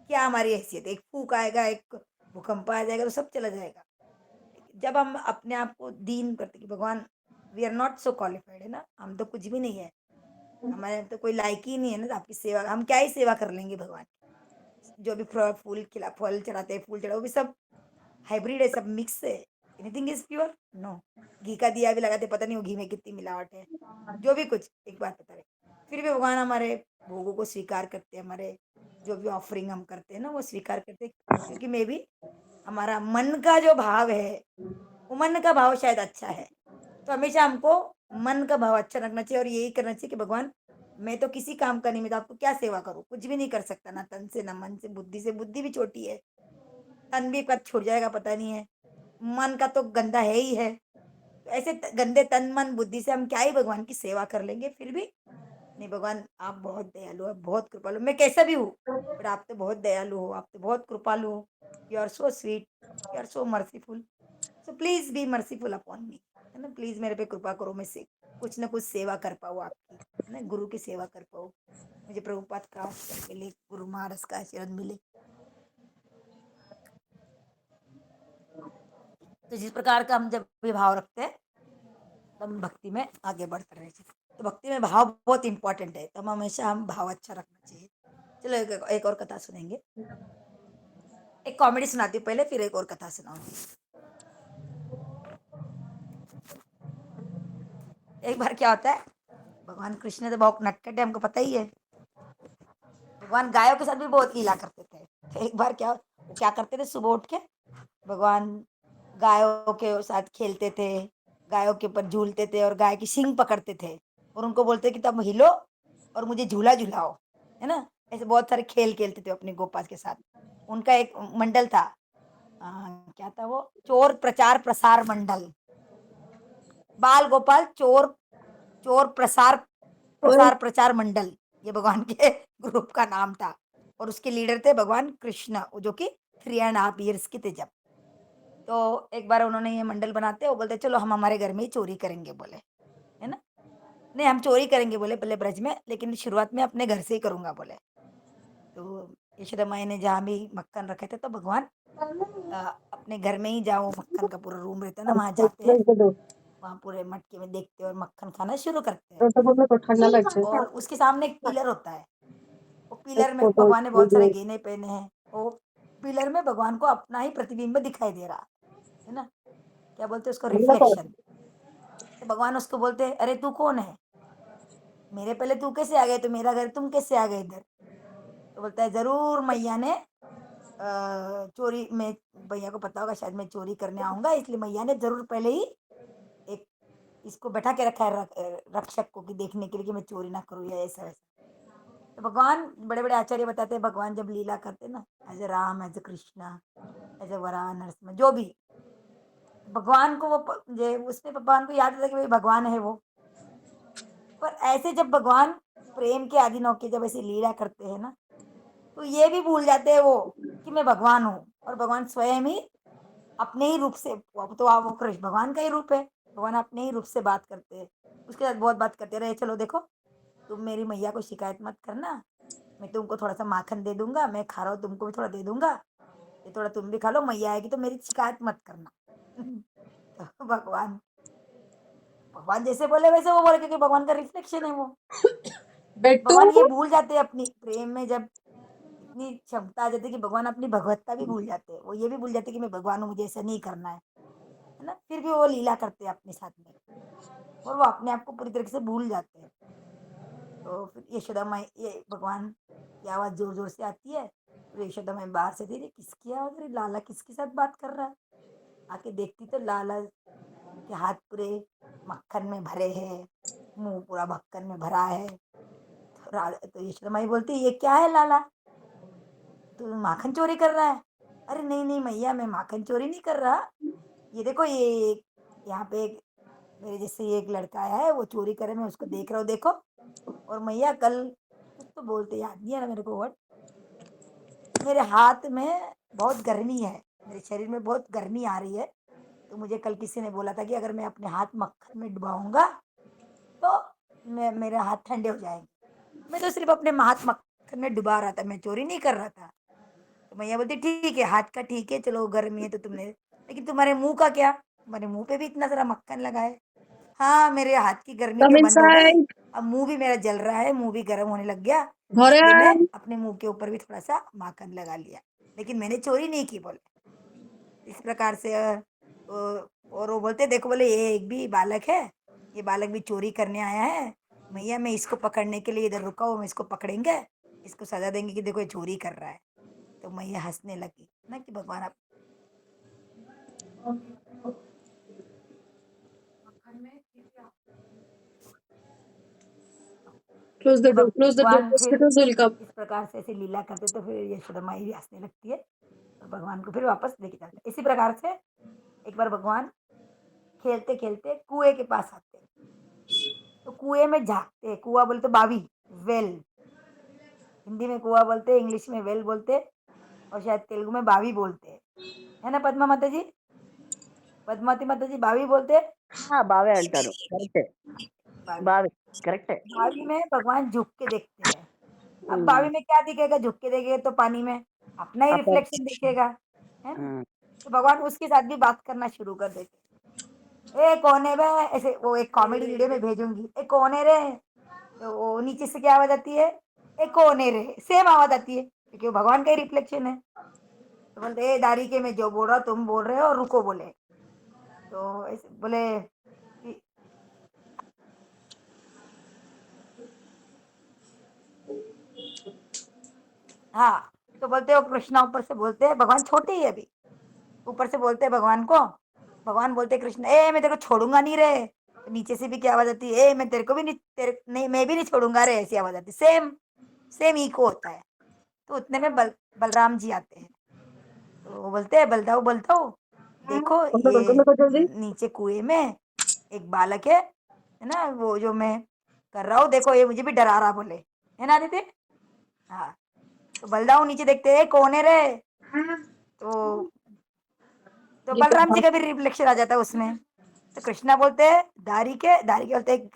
क्या हमारी हैसियत है, एक फूक आएगा, एक भूकंप आ जाएगा तो सब चला जाएगा। जब हम अपने आप को दीन करते कि भगवान, we are not so qualified, है ना, हम तो कुछ भी नहीं है, हमारे तो कोई लायक ही नहीं है ना आपकी सेवा, हम क्या ही सेवा कर लेंगे भगवान की। जो भी फूल खिला, फल चढ़ाते हैं, फूल चढ़ाओ, वो भी सब हाइब्रिड है, सब मिक्स है। Anything is pure, no. घी का दिया भी लगाते, पता नहीं वो घी में कितनी मिलावट है, जो भी कुछ एक बात बता रहे। फिर भी भगवान हमारे भोगों को स्वीकार करते हैं, हमारे जो भी ऑफरिंग हम करते हैं ना, वो स्वीकार करते हैं, क्योंकि मे भी हमारा मन का जो भाव है, वो मन का भाव शायद अच्छा है। तो हमेशा हमको मन का भाव अच्छा रखना चाहिए और यही करना चाहिए कि भगवान मैं तो किसी काम का नहीं, मैं तो आपको क्या सेवा करूँ? कुछ भी नहीं कर सकता, ना तन से, ना मन से, बुद्धि भी छोटी है। तन भी कब छूट जाएगा पता नहीं है। मन का तो गंदा है ही है। तो ऐसे गंदे तन, मन, बुद्धि से हम क्या ही भगवान की सेवा कर लेंगे फिर भी? नहीं भगवान आप बहुत दयालु हो, बहुत कृपालु, मैं कैसा भी हूँ, बट आप तो बहुत दयालु हो, आप तो बहुत कृपालु हो। You are so sweet, you are so merciful. So please be merciful upon me, है ना? प्लीज़ मेरे पे कृपा करो, मैं से कुछ ना कुछ सेवा कर पाऊँ आपकी, है ना? गुरु की सेवा कर पाऊँ। मुझे प्रभुपाद का आशीर्वाद मिले, गुरु महाराज का आशीर्वाद मिले। तो जिस प्रकार का हम जब भी भाव रखते हैं, तो हम भक्ति में आगे बढ़ते रहे चाहिए। तो भक्ति में भाव बहुत इंपॉर्टेंट है, तो हम हमेशा हम भाव अच्छा रखना चाहिए। चलो एक और कथा सुनेंगे। एक कॉमेडी सुनाती हूँ पहले, फिर एक और कथा सुनाऊंगी। एक बार क्या होता है, भगवान कृष्ण तो बहुत नटखट है, हमको पता ही है। भगवान गायों के साथ भी बहुत लीला करते थे। तो एक बार क्या वो क्या करते थे, सुबह उठ के भगवान गायों के साथ खेलते थे, गायों के ऊपर झूलते थे और गाय की सींग पकड़ते थे और उनको बोलते कि तुम हिलो और मुझे झूला झुलाओ, है ना? ऐसे बहुत सारे खेल खेलते थे अपने गोपाल के साथ। उनका एक मंडल था, क्या था वो, चोर प्रचार प्रसार मंडल। बाल गोपाल चोर चोर प्रसार और प्रसार प्रचार मंडल, ये भगवान के ग्रुप का नाम था। और उसके लीडर थे भगवान कृष्ण, वो जो कि 3.5 years के थे जब। तो एक बार उन्होंने ये मंडल बनाते, वो बोलते चलो हम हमारे घर में ही चोरी करेंगे बोले, है ना? नहीं हम चोरी करेंगे बोले पहले ब्रज में, लेकिन शुरुआत में अपने घर से ही करूंगा बोले। तो यशोदा माई ने जहाँ भी मक्खन रखे थे, तो भगवान अपने घर में ही, जहाँ वो मक्खन का पूरा रूम रहता है ना, वहाँ जाते हैं। वहाँ पूरे मटके में देखते हैं और मक्खन खाना शुरू करते हैं। ঠান্ডা লাগছে और उसके सामने एक पिलर होता है। वो एक पिलर में फोटो भगवान ने बहुत वीडियो सारे गहने पहने हैं। वो पिलर में भगवान को अपना ही प्रतिबिंब दिखाई दे रहा है ना? क्या बोलते हैं उसको, ঠান্ডা করে रिफ्लेक्शन। तो भगवान उसको बोलते हैं अरे तू कौन है, मेरे पहले तू कैसे आ गए, तो मेरा घर तुम कैसे आ गए इधर? तो बोलता है जरूर मैया ने चोरी में, भैया को पता होगा शायद मैं चोरी करने आऊंगा, इसलिए मैया ने जरूर पहले ही एक इसको बैठा के रखा है, रक्षक को, कि देखने के लिए कि मैं चोरी ना करूँ या ऐसा वैसा। तो भगवान बड़े बड़े आचार्य बताते हैं, भगवान जब लीला करते हैं ना, as a Ram, as a Krishna, as a Varaha Narasimha, जो भी, भगवान को वो उसमें भगवान को याद आता है कि भाई भगवान है वो। पर ऐसे जब भगवान प्रेम के अधीन होके जब ऐसे लीला करते हैं ना, तो ये भी भूल जाते हैं वो कि मैं भगवान हूँ, और भगवान स्वयं ही अपने ही रूप से, वो तो आप वो कृष्ण भगवान का ही रूप है, भगवान अपने ही रूप से बात करते हैं। उसके साथ बहुत बात करते रहे, चलो देखो तुम मेरी मैया को शिकायत मत करना, मैं तुमको थोड़ा सा माखन दे दूंगा, मैं खा रहा हूँ तुमको भी थोड़ा दे दूंगा, ये थोड़ा तुम भी खा लो, मैया आएगी तो मेरी शिकायत मत करना। तो भगवान भगवान जैसे बोले वैसे वो बोले, क्योंकि भगवान का रिफ्लेक्शन है वो। बेटू भगवान ये भूल जाते हैं अपनी प्रेम में, जब इतनी क्षमता आ जाती है कि भगवान अपनी भगवत्ता भी भूल जाते हैं, वो ये भी भूल जाते हैं कि मैं भगवान हूँ, मुझे ऐसा नहीं करना है ना? फिर भी वो लीला करते हैं अपने साथ में, और वो अपने आप को पूरी तरीके से भूल जाते हैं। तो फिर यशोदा माई, ये भगवान की आवाज़ ज़ोर-ज़ोर से आती है, फिर यशोदा माई बाहर से देखती है, किसकी आवाज़ है? लाला किसके साथ बात कर रहा है? आके देखती तो लाला के हाथ पूरे मक्खन में भरे हैं, मुँह पूरा मक्खन में भरा है। तो यशोदा माई बोलती है, "ये क्या है लाला? तू माखन चोरी कर रहा है?" "अरे नहीं, नहीं मैया, मैं माखन चोरी नहीं कर रहा। ये देखो ये यहाँ पे एक मेरे जैसे ही एक लड़का आया है, वो चोरी करे, मैं उसको देख रहा हूँ देखो। और मैया कल" कुछ तो बोलते, याद नहीं आ रहा मेरे को वर्ड, "मेरे हाथ में बहुत गर्मी है, मेरे शरीर में बहुत गर्मी आ रही है, तो मुझे कल किसी ने बोला था कि अगर मैं अपने हाथ मक्खन में डुबाऊँगा, तो मैं मेरे हाथ ठंडे हो जाएँगे। मैं तो सिर्फ़ अपने हाथ मक्खन में डुबा रहा था, मैं चोरी नहीं कर रहा था।" तो मैया बोलती, "ठीक है, हाथ का ठीक है, चलो गर्मी है तो तुमने, लेकिन तुम्हारे मुँह का क्या? तुम्हारे मुँह पे भी इतना सारा मक्खन लगा है।" "हाँ, मेरे हाथ की गर्मी कम तो बंद हो गई, इनसाइड अब मुँह भी मेरा जल रहा है, मुँह भी गर्म होने लग गया, घरे इसलिए मैं आए अपने मुँह के ऊपर भी थोड़ा-सा माखन लगा लिया, लेकिन मैंने चोरी नहीं की" बोले। इस प्रकार से और वो बोलते, "देखो बोले ये एक भी बालक है, ये बालक भी चोरी करने आया है, मैया मैं इसको पकड़ने के लिए इधर रुका हूँ, हम इसको पकड़ेंगे, इसको सज़ा देंगे कि देखो ये चोरी कर रहा है।" तो मैया हँसने लगी ना कि भगवान आप मक्खन में Close the तो door. Close the door. भगवान फिर Mosquitoes will come. इस प्रकार से ऐसे लीला करते तो फिर यशोदा माई भी हंसने लगती है और भगवान को फिर वापस लेके जाते हैं। इसी प्रकार से एक बार भगवान खेलते खेलते कुएं के पास आते हैं, तो कुएं में झांकते हैं। कुआं बोलते बावी, वेल। हिंदी में कुआं बोलते हैं, इंग्लिश में वेल बोलते हैं, और शायद तेलुगु में बावी बोलते हैं, है ना पद्मा माता जी? पद्मावती माता जी बावी बोलते हैं। బావే అంటారు కరెక్టే बावी, బావే కరెక్టే बावी में भगवान झुक के देखते हैं। अब बावी में क्या दिखेगा? झुक के देखेगा तो पानी में अपना ही అప్పుడు रिफ्लेक्शन दिखेगा, है ना? तो भगवान उसके साथ भी बात करना शुरू कर देते। ए कौन है बे? ऐसे वो एक कॉमेडी वीडियो में भेजूंगी, ए कौन है रे? तो वो नीचे से क्या आवाज आती है? ए कौन है रे, सेम आवाज आती है, क्योंकि वो भगवान का ही रिफ्लेक्शन है। तो बोलते ए दारी के मैं जो बोल रहा हूँ तुम बोल रहे हो, रुको बोले। तो ऐसे बोले कि हाँ, तो बोलते हो कृष्णा ऊपर से बोलते हैं, भगवान छोटे ही है अभी, ऊपर से बोलते हैं भगवान को। भगवान बोलते हैं कृष्ण, ए मैं तेरे को छोड़ूंगा नहीं रे। तो नीचे से भी क्या आवाज आती है? ए मैं तेरे को भी नहीं, तेरे नहीं, मैं भी नहीं छोड़ूंगा रे, ऐसी आवाज आती है। सेम सेम इको होता है। तो उतने में बलराम जी आते हैं, तो वो बोलते हैं बलदाऊ बलदाऊ, देखो खोलो ये को जल्दी. नीचे कुएं में एक बालक है ना, वो जो मैं कर रहा हूँ, देखो ये मुझे भी डरा रहा बोले, है ना आदित्य? हाँ, तो बलदाऊ नीचे देखते हैं कौन है रे? तो ये बलराम जी क्या? का भी रिफ्लेक्शन आ जाता है उसमें। तो कृष्णा बोलते हैं दारी के बोलते हैं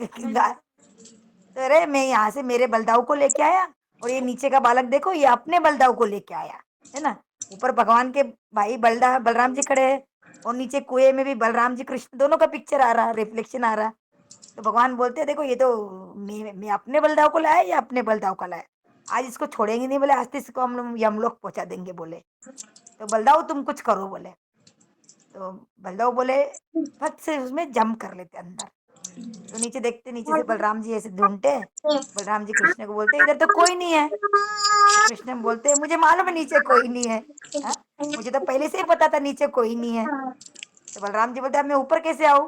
तो अरे मैं यहाँ से मेरे बलदाऊ को लेके आया, और ये नीचे का बालक देखो ये अपने बलदाऊ को लेके आया, है ना? ऊपर भगवान के भाई बलराम जी खड़े हैं, और नीचे कुएं में भी बलराम जी कृष्ण दोनों का पिक्चर आ रहा, रिफ्लेक्शन आ रहा। तो भगवान बोलते हैं देखो ये तो मैं अपने बलदाऊ को लाया या अपने बलदाऊ का लाया, आज इसको छोड़ेंगे नहीं बोले, आज तो इसको हम लोग यमलोक पहुंचा देंगे बोले। तो बलदाऊ तुम कुछ करो बोले। तो बलदाऊ बोले फट से उसमें जंप कर लेते अंदर। तो नीचे देखते, नीचे से बलराम जी ऐसे ढूंढते। बलराम जी कृष्ण को बोलते इधर तो कोई नहीं है। तो कृष्ण बोलते मुझे मालूम है नीचे कोई नहीं है, हाँ? मुझे तो पहले से ही पता था नीचे कोई नहीं है। तो बलराम जी बोलते अब मैं ऊपर कैसे आऊँ?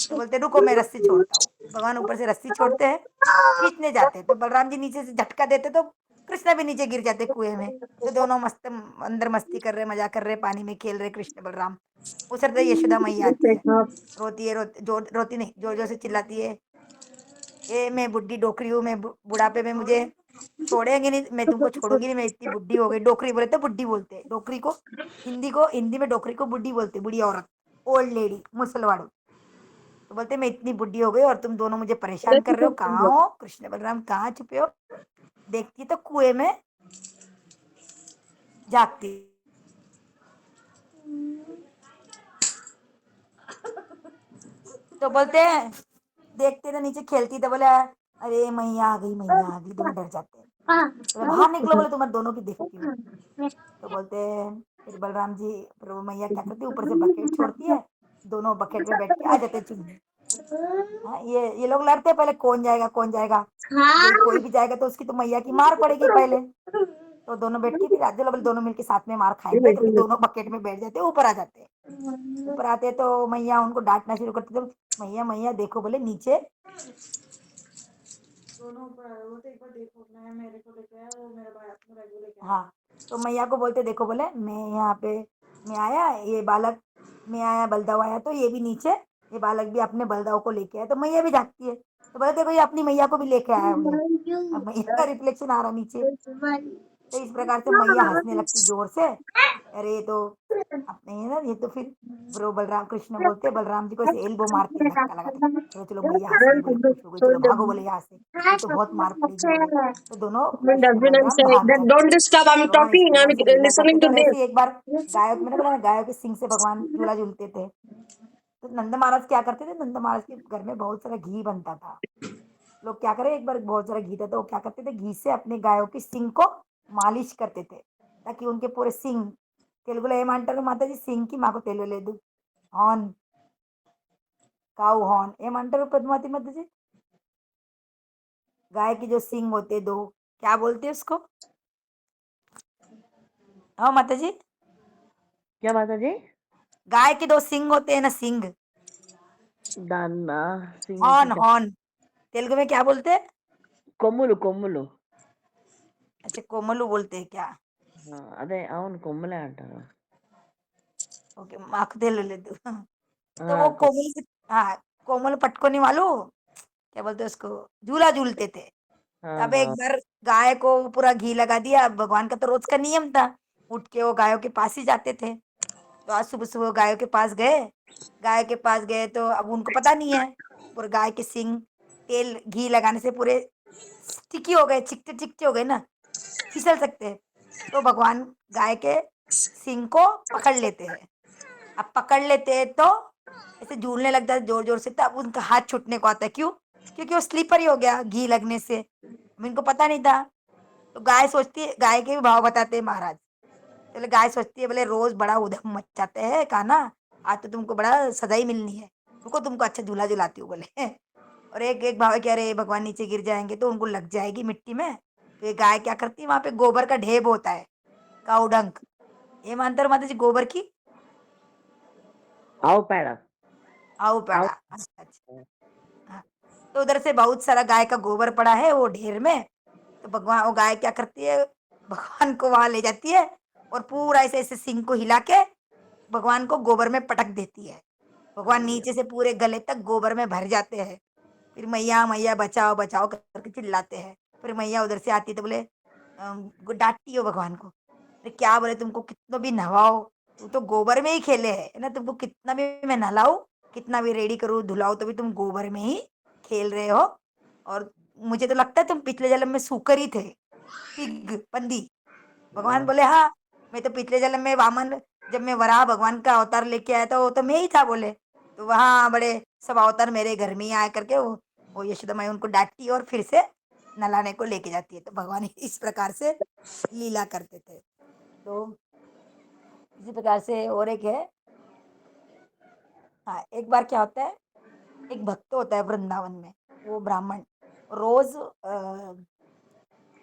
तो बोलते रुको मैं रस्सी छोड़ता हूँ। भगवान ऊपर से रस्सी छोड़ते हैं, खींचने जाते हैं, तो बलराम जी नीचे से झटका देते, तो कृष्ण भी नीचे गिर जाते कुएं में। तो दोनों मस्त अंदर मस्ती कर रहे, मजा कर रहे, पानी में खेल रहे कृष्ण बलराम। उस समय यशोदा मैया आती है, रोती है, रोती नहीं, जोर जोर से चिल्लाती है, ए मैं बुढ़ी डोकरी हूँ, मैं बुढ़ापे में मुझे छोड़ेंगे नहीं, मैं तुमको छोड़ूंगी नहीं, मैं इतनी बुढ़ी हो गई। डोकरी बोले तो बुढ़ी बोलते हैं, डोकरी को हिंदी में डोकरी को बुढ़ी बोलते, बुढ़ी औरत, ओल्ड लेडी मुसलवाड़ू। तो बोलते मैं इतनी बुढ़ी हो गई और तुम दोनों मुझे परेशान कर रहे हो, कहाँ हो? कृष्ण बलराम कहाँ छुपे हो? देखती तो कुएं में जागती। तो बोलते हैं देखते तो नीचे खेलती, तो बोले अरे मैया आ गई, मैया आ गई, दोनों डर जाते हैं। बोले बाहर निकलो, बोले तुम्हारे दोनों की देखती हूँ। तो बोलते हैं फिर बलराम जी, फिर वो मैया क्या करती है ऊपर से बकेट छोड़ती है, दोनों बकेट में बैठ के आ जाते चुनने। हाँ, ये लोग लड़ते हैं पहले कौन जाएगा कौन जाएगा, ये कोई भी जाएगा तो उसकी तो मैया की मार पड़ेगी पहले। तो दोनों बैठ के फिर आज बोले दोनों मिलके साथ में मार खाएंगे, तो फिर दोनों बकेट में बैठ जाते, ऊपर आ जाते। ऊपर आते तो मैया उनको डांटना शुरू करती, तो मैया मैया देखो बोले नीचे दोनों ऊपर आए हो, तो एक बार देखो, मैं मेरे को लेके आया, वो मेरा भाई अपने भाई को लेके आया। हाँ, तो मैया को बोलते देखो बोले मैं यहाँ पे, मैं आया, ये बालक, मैं आया, बलदाऊ आया, तो ये भी नीचे, ये बालक भी अपने बलदाऊ को लेके आया। तो मैया भी जागती है, तो बोले देखो ये अपनी मैया को भी लेके आया बोले। अब मैया का रिफ्लेक्शन आ रहा नीचे। तो इस प्रकार से मैया हंसने लगती जोर से, अरे ये तो अपने है ना, ये तो फिर वो बलराम कृष्ण बोलते बलराम जी को ऐसे एल्बो मारते, धक्का लगाते, चलो चलो मैया हंस रही बोले, खुश हो गई, चलो भागो बोले यहाँ से, ये तो बहुत मार पड़ेगी बोले। तो दोनों कृष्ण बलराम भाग That जाते हैं। don't disturb. I'm भगवान इस talking. I'm प्रकार से लीला करते listening थे। to और this. ऐसे ही एक बार गायों, मैंने बोला ना गायों के सिंग से भगवान झूला झूलते थे। तो नंद महाराज क्या करते थे, नंद महाराज के घर में बहुत सारा घी बनता था। लोग क्या करे, एक बार बहुत सारा घी था तो वो क्या करते थे, घी से अपने गायों की सिंग को मालिश करते थे, ताकि उनके पूरे सिंग, తెలుగులో ఏమంటారు మాతాజీ సింగ్ కి మాకు తెలియలేదు, హార్న్, काउ हॉर्न ఏమంటారు पद्मावती माताजी? गाय की जो सिंग होते दो, क्या बोलते हैं उसको? हाँ माताजी, क्या माताजी गाय के दो सिंग होते हैं ना, सिंग, दाना सिंह हॉर्न क्या हॉर्न, तेलुगु में क्या बोलते हैं? కొమ్ములు. अच्छा कोमलू बोलते हैं क्या? ఆ! అదే అవును. కొమ్ములే అంటారు. ఓకే. మాకు తెలియలేదు. ఆ! तो वो కొ कोमल से हाँ, कोमल पटकोनी वालों क्या बोलते हैं उसको, झूला झूलते थे। तब ఆహా! एक बार गाय को पूरा घी लगा दिया। भगवान का तो रोज का नियम था, उठ के वो गायों के पास ही जाते थे। तो आज सुबह-सुबह गायों के पास गए। गाय के पास गए तो अब उनको पता नहीं है, पूरे गाय के सींग तेल घी लगाने से पूरे स्टिकी हो गए, चिकटे-चिकटे हो गए ना, फिसल सकते हैं। तो भगवान गाय के सींग को पकड़ लेते हैं। अब पकड़ लेते हैं तो ऐसे झूलने लग जाते ज़ोर-ज़ोर से, तब उनका हाथ छूटने को आता है। क्यों? क्योंकि वो स्लिपरी हो गया घी लगने से। अब इनको पता नहीं था। तो गाय सोचती है, गाय के भी भाव बताते हैं महाराज। चलो गाय सोचती है बोले रोज़ बड़ा उधम मचाते हैं कान्हा, आज तो तुमको बड़ा सज़ा ही मिलनी है। रुको तुमको अच्छा झूला झुलाती हूँ बोले। और एक एक भाव है कि अरे भगवान नीचे गिर जाएँगे तो उनको लग जाएगी मिट्टी में। तो ये गाय क्या करती है, वहाँ पे गोबर का ढेब होता है, काऊ डंक। ये मानते हो माता जी गोबर की? ఆవు పేడ. आऊ पेड़ा। ఆవు अच्छा, अच्छा। हाँ, तो उधर से बहुत सारा गाय का गोबर पड़ा है वो ढेर में। तो भगवान वो गाय क्या करती है, भगवान को वहाँ ले जाती है और पूरा ऐसे-ऐसे सींग को हिला के भगवान को गोबर में पटक देती है। भगवान नीचे से पूरे गले तक गोबर में भर जाते हैं। फिर मैया, मैया बचाओ, बचाओ करके चिल्लाते हैं। फिर मैया उधर से आती है तो बोले वो डाँटती है भगवान को। अरे क्या बोले तुमको कितना भी नहवाओ, तुम तो गोबर में ही खेले हैं, है ना? तुमको कितना भी मैं नहलाऊँ, कितना भी रेडी करूँ, धुलाऊँ तो भी तुम गोबर में ही खेल रहे हो। और मुझे तो लगता है तुम पिछले जन्म में सूकर ही थे, पिग, बंदी। भगवान बोले हाँ, मैं तो पिछले जन्म में वामन, जब मैं वराह भगवान का अवतार लेके आया था वो तो मैं ही था बोले। तो वहाँ बड़े सब अवतार मेरे घर में ही आया करके वो यशोदा माई उनको डाँटती है और फिर से नहलाने को लेके जाती है। तो भगवान इस प्रकार से लीला करते थे। तो इसी प्रकार से और एक है, हाँ, एक बार क्या होता है, एक भक्त होता है वृंदावन में, वो ब्राह्मण रोज़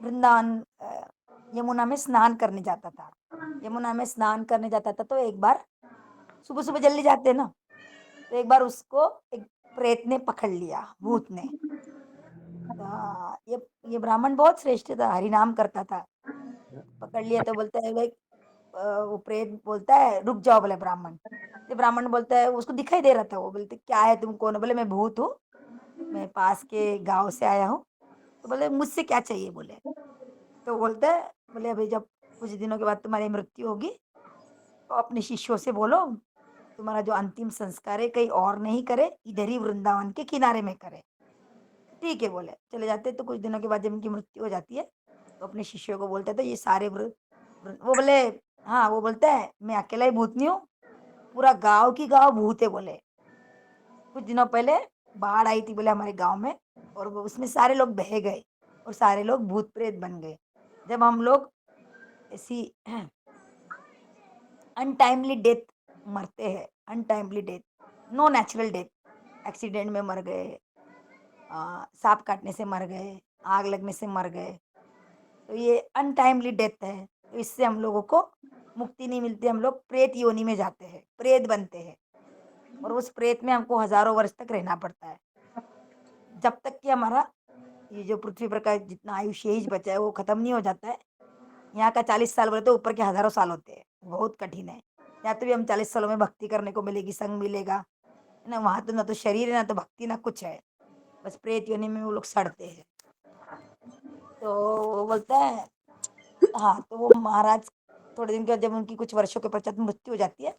वृंदावन यमुना में स्नान करने जाता था। यमुना में स्नान करने जाता था तो एक बार सुबह-सुबह जल्दी जाते हैं ना, तो एक बार उसको एक प्रेत ने पकड़ लिया, भूत ने। ये ब्राह्मण बहुत श्रेष्ठ था, हरि नाम करता था। पकड़ लिया तो बोलता है भाई, वो प्रेत बोलता है रुक जाओ बोले ब्राह्मण। तो ब्राह्मण बोलता है, उसको दिखाई दे रहा था, वो बोलते क्या है तुम कौन हो? बोले मैं भूत हूँ, मैं पास के गाँव से आया हूँ। तो बोले मुझसे क्या चाहिए बोले? तो बोलता है बोले अभी जब कुछ दिनों के बाद तुम्हारी मृत्यु होगी तो अपने शिष्यों से बोलो तुम्हारा जो अंतिम संस्कार है कहीं और नहीं करे, इधर ही वृंदावन के किनारे में करे। ठीक है बोले, चले जाते हैं। तो कुछ दिनों के बाद जब इनकी मृत्यु हो जाती है, तो अपने शिष्यों को बोलते हैं तो ये सारे वो बोले हाँ, वो बोलता है मैं अकेला ही भूत नहीं हूँ, पूरा गाँव की गाँव भूत है बोले। कुछ दिनों पहले बाढ़ आई थी बोले हमारे गाँव में, और वो उसमें सारे लोग बह गए और सारे लोग भूत-प्रेत बन गए। जब हम लोग ऐसी अनटाइमली डेथ मरते हैं, untimely death, no natural death, accident में मर गए, सांप काटने से मर गए, आग लगने से मर गए, तो ये अनटाइमली डेथ है। तो इससे हम लोगों को मुक्ति नहीं मिलती, हम लोग प्रेत योनि में जाते हैं, प्रेत बनते हैं और उस प्रेत में हमको हज़ारों वर्ष तक रहना पड़ता है। जब तक कि हमारा ये जो पृथ्वी पर का जितना आयुष्य एज बचा है वो खत्म नहीं हो जाता है। यहाँ का 40 साल बोले तो ऊपर के हज़ारों साल होते हैं, बहुत कठिन है। यहाँ तो भी हम 40 सालों में भक्ति करने को मिलेगी, संग मिलेगा, है ना? वहाँ तो ना तो शरीर है, ना तो भक्ति, ना कुछ है। बस प्रेत योनि में वो लोग सड़ते हैं। तो वो बोलता है हाँ, तो वो महाराज थोड़े दिन के बाद जब उनकी कुछ वर्षों के पश्चात मृत्यु हो जाती है,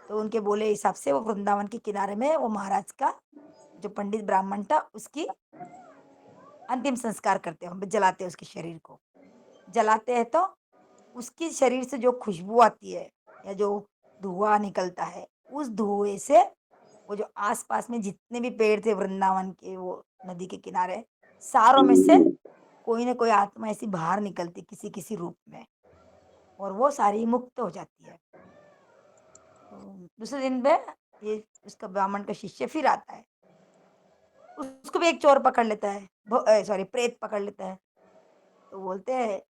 तो उनके बोले हिसाब से वो वृंदावन के किनारे में वो महाराज का जो पंडित ब्राह्मण था उसकी अंतिम संस्कार करते हैं, जलाते हैं उसके शरीर को। जलाते हैं तो उसकी शरीर से जो खुशबू आती है या जो धुआँ निकलता है, उस धुएँ से वो जो आस-पास में जितने भी पेड़ थे वृंदावन के वो नदी के किनारे, सारों में से कोई न कोई आत्मा ऐसी बाहर निकलती किसी-किसी रूप में और वो सारी मुक्त हो जाती है। तो दूसरे दिन पे ये उसका ब्राह्मण का शिष्य फिर आता है। उसको भी एक चोर पकड़ लेता है, सॉरी प्रेत पकड़ लेता है। तो बोलते हैं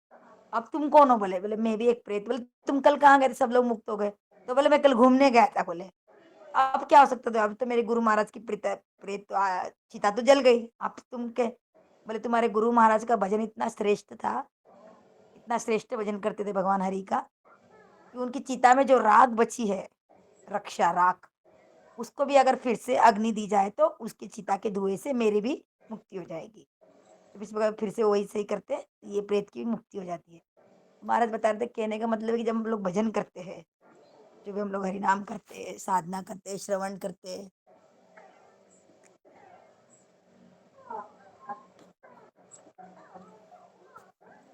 अब तुम कौन हो? बोले, बोले मैं भी एक प्रेत। बोले तुम कल कहाँ गए थे? सब लोग मुक्त हो गए। तो बोले मैं कल घूमने गया था बोले। अब क्या हो सकता था? अब तो मेरे गुरु महाराज की प्रेत प्रेत चिता तो जल गई। अब तुम के बोले तुम्हारे गुरु महाराज का भजन इतना श्रेष्ठ था, इतना श्रेष्ठ भजन करते थे भगवान हरि का, कि उनकी चिता में जो राख बची है, रक्षा राख, उसको भी अगर फिर से अग्नि दी जाए तो उसकी चिता के धुएँ से मेरी भी मुक्ति हो जाएगी। तो इस प्रकार फिर से वही सही करते हैं, तो ये प्रेत की भी मुक्ति हो जाती है। महाराज बता रहे थे कहने का मतलब है कि जब हम लोग भजन करते हैं, जो भी हम लोग हरि नाम करते हैं, साधना करते हैं, श्रवण करते हैं,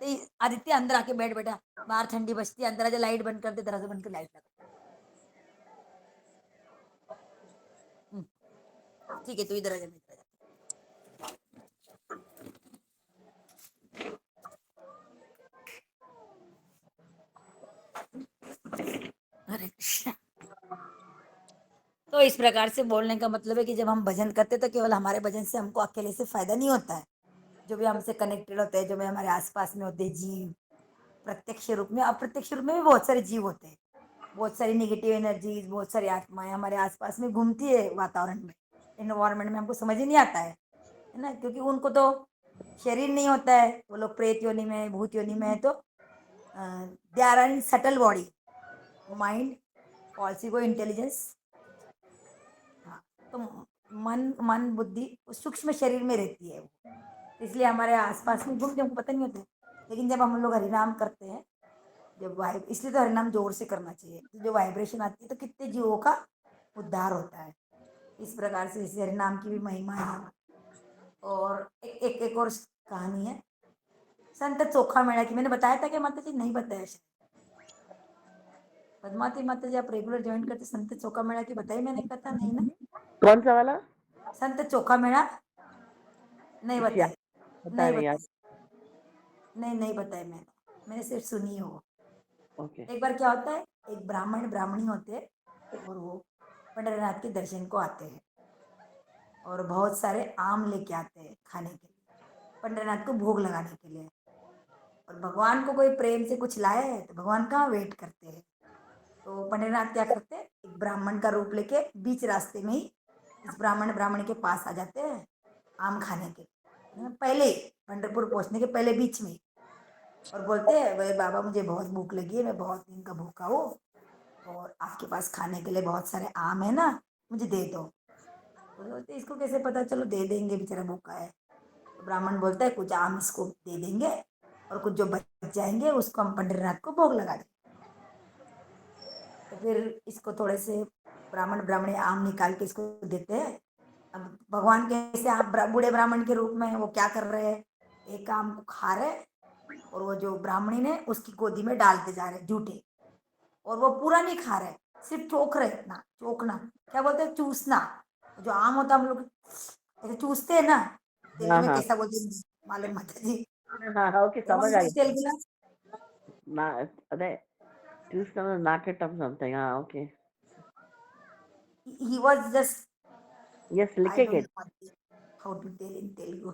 तो ये आदित्य अंदर आके बैठ बेटा, बाहर ठंडी बजती है, अंदर आजा, लाइट बंद कर दे, दरवाजा बंद कर लाइट लगा। ठीक है, तू इधर आजा, मैं इधर आजा। हरे कृष्णा। तो इस प्रकार से बोलने का मतलब है कि जब हम भजन करते हैं तो केवल हमारे भजन से हमको अकेले से फायदा नहीं होता है। जो भी हमसे कनेक्टेड होते हैं, जो भी हमारे आसपास में होते हैं जीव, प्रत्यक्ष रूप में, अप्रत्यक्ष रूप में भी बहुत सारे जीव होते हैं। बहुत सारी नेगेटिव एनर्जीज, बहुत सारी आत्माएं हमारे आसपास में घूमती है वातावरण में, एनवायरमेंट में, हमको समझ ही नहीं आता है ना, क्योंकि उनको तो शरीर नहीं होता है, वो लोग प्रेत योनि में, भूत योनि में है, तो they are in subtle body, mind, calls को इंटेलिजेंस। हाँ, तो मन मन बुद्धि उस सूक्ष्म शरीर में रहती है वो, इसलिए हमारे आसपास में घूमते हमको पता नहीं होता है। लेकिन जब हम लोग हरिनाम करते हैं, जब वाइब, इसलिए तो हरिनाम जोर से करना चाहिए, तो जो वाइब्रेशन आती है तो कितने जीवों का उद्धार होता है। इस प्रकार से इस हरिनाम की भी महिमा है। और एक और कहानी है संत चोखा मेला की, मैंने बताया था कि माता जी, नहीं बताया शायद। पद्मावती माता जी आप रेगुलर ज्वाइन करते, संत चोखा मेला की बताई मैंने कथा, नहीं ना? कौन सा वाला? संत चोखा मेला नहीं कुछ याद बताई, पता नहीं नहीं यार। बताई, नहीं बताई मैंने सिर्फ सुनी है वो। ओके। एक बार क्या होता है, एक ब्राह्मण ब्राह्मणी होते हैं और वो पंडरनाथ के दर्शन को आते हैं और बहुत सारे आम लेके आते हैं खाने के लिए, पंडरनाथ को भोग लगाने के लिए। और भगवान को कोई प्रेम से कुछ लाया है तो भगवान कहाँ वेट करते हैं, तो पंडरनाथ क्या करते हैं, एक ब्राह्मण का रूप लेके बीच रास्ते में ही इस ब्राह्मण ब्राह्मणी के पास आ जाते हैं आम खाने के पहले ही, पंढरपुर पहुंचने के पहले बीच में ही, और बोलते हैं भाई बाबा मुझे बहुत भूख लगी है, मैं बहुत दिन का भूखा हूँ और आपके पास खाने के लिए बहुत सारे आम है ना, मुझे दे दो। तो बोलते इसको कैसे पता, चलो दे देंगे, बेचारा भूखा है। तो ब्राह्मण बोलता है कुछ आम इसको दे देंगे और कुछ जो बच जाएंगे उसको हम पंडरनाथ को भोग लगा देंगे। तो फिर इसको थोड़े से ब्राह्मण ब्राह्मणी आम निकाल के इसको देते हैं। अब भगवान कैसे आप बूढ़े ब्राह्मण के रूप में वो क्या कर रहे हैं, एक आम को खा रहे, और वो जो ब्राह्मणी ने उसकी गोदी में डालते जा रहे झूठे, और वो पूरा नहीं खा रहे, सिर्फ चोक रहे, इतना चोकना, क्या बोलते हैं, चूसना। जो आम होता है हम लोग ऐसे चूसते हैं ना, तेलुगु हाँ में हाँ कैसा बोलते हैं मालूम माता जी, हाँ, ओके समझ आ गया। तेलुगु ना, నా అదే చూస్తున్నాను నాకెట్టం something okay. he was just, Yes, I licking don't it. know how to tell in Telugu.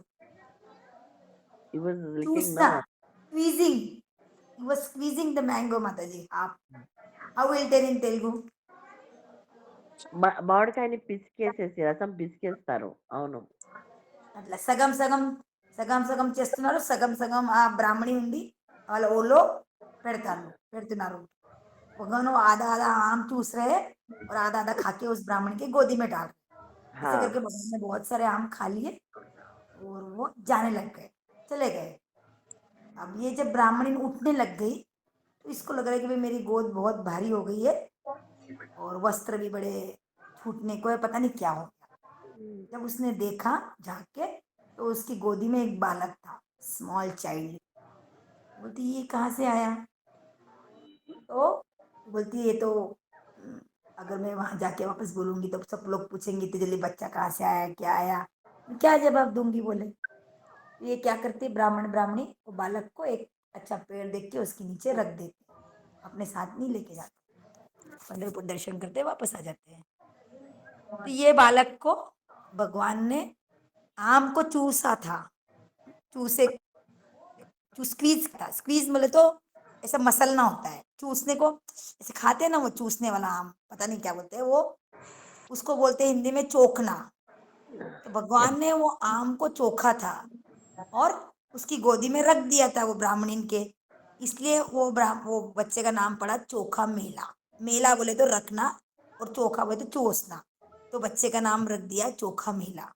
He was licking Chusna, no. squeezing. He was squeezing the mango, Mataji. How will tell in Telugu? మామిడికాయని పిసికేసేసి రసం పిసికేస్తారు. అవును. అట్లా సగం సగం సగం సగం చేస్తున్నారు, సగం సగం ఆ బ్రాహ్మణి ఉండి వాళ్ళ ఊళ్ళో పెడుతున్నారు। वो आधा आधा आम चूस रहे हैं और आधा आधा खा के उस ब्राह्मण की गोदी में डाल रहे। ऐसे हाँ. करके भगवान ने बहुत सारे आम खा लिए और वो जाने लग गए, चले गए। अब ये जब ब्राह्मणी उठने लग गई तो इसको लग रहा है कि भाई मेरी गोद बहुत भारी हो गई है और वस्त्र भी बड़े छूटने को है, पता नहीं क्या हो गया। जब उसने देखा झांक के तो उसकी गोदी में एक बालक था, स्मॉल चाइल्ड। बोलती ये कहाँ से आया, तो बोलती ये तो अगर मैं वहां जाके वापस बोलूंगी तो सब लोग पूछेंगे इतनी जल्दी बच्चा कहाँ से आया, क्या आया, मैं क्या जवाब दूंगी। बोले तो ये क्या करती, ब्राह्मण ब्राह्मणी वो बालक को एक अच्छा पेड़ देख के उसके नीचे रख देते, अपने साथ नहीं लेके जाते, पंढरपुर दर्शन करते वापस आ जाते हैं। तो ये बालक को भगवान ने आम को चूसा था, चूसे स्क्वीज था, स्क्वीज बोले तो ऐसा मसलना होता है, चूसने को ऐसे खाते हैं ना, वो चूसने वाला आम, पता नहीं क्या बोलते हैं वो, उसको बोलते हैं हिंदी में चोखना। तो भगवान ने वो आम को चोखा था और उसकी गोदी में रख दिया था वो ब्राह्मणिन के। इसलिए वो बच्चे का नाम पड़ा चोखा मेला। मेला बोले तो रखना और चोखा बोले तो चोसना, तो बच्चे का नाम रख दिया चोखा मेला।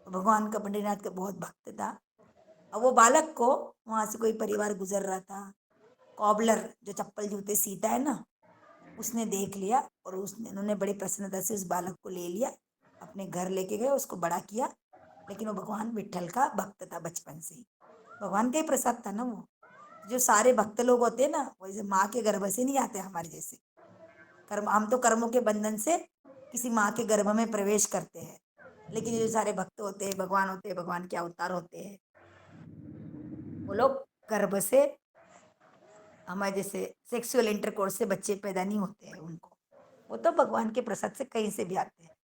तो भगवान का पंडितनाथ का बहुत भक्त था। अब वो बालक को वहां से कोई परिवार गुजर रहा था, कॉबलर जो चप्पल जूते सीता है ना, उसने देख लिया और उसने उन्होंने बड़ी प्रसन्नता से उस बालक को ले लिया, अपने घर लेके गए, उसको बड़ा किया। लेकिन वो भगवान विट्ठल का भक्त था बचपन से ही, भगवान का ही प्रसाद था ना वो। जो सारे भक्त लोग होते हैं ना, वैसे माँ के गर्भ से नहीं आते हमारे जैसे। कर्म, हम तो कर्मों के बंधन से किसी माँ के गर्भ में प्रवेश करते हैं। लेकिन ये जो सारे भक्त होते हैं, भगवान होते हैं, भगवान के अवतार होते हैं, वो लोग गर्भ से हमारे जैसे सेक्सुअल इंटरकोर्स से बच्चे पैदा नहीं होते हैं उनको। वो तो भगवान के प्रसाद से कहीं से भी आते हैं।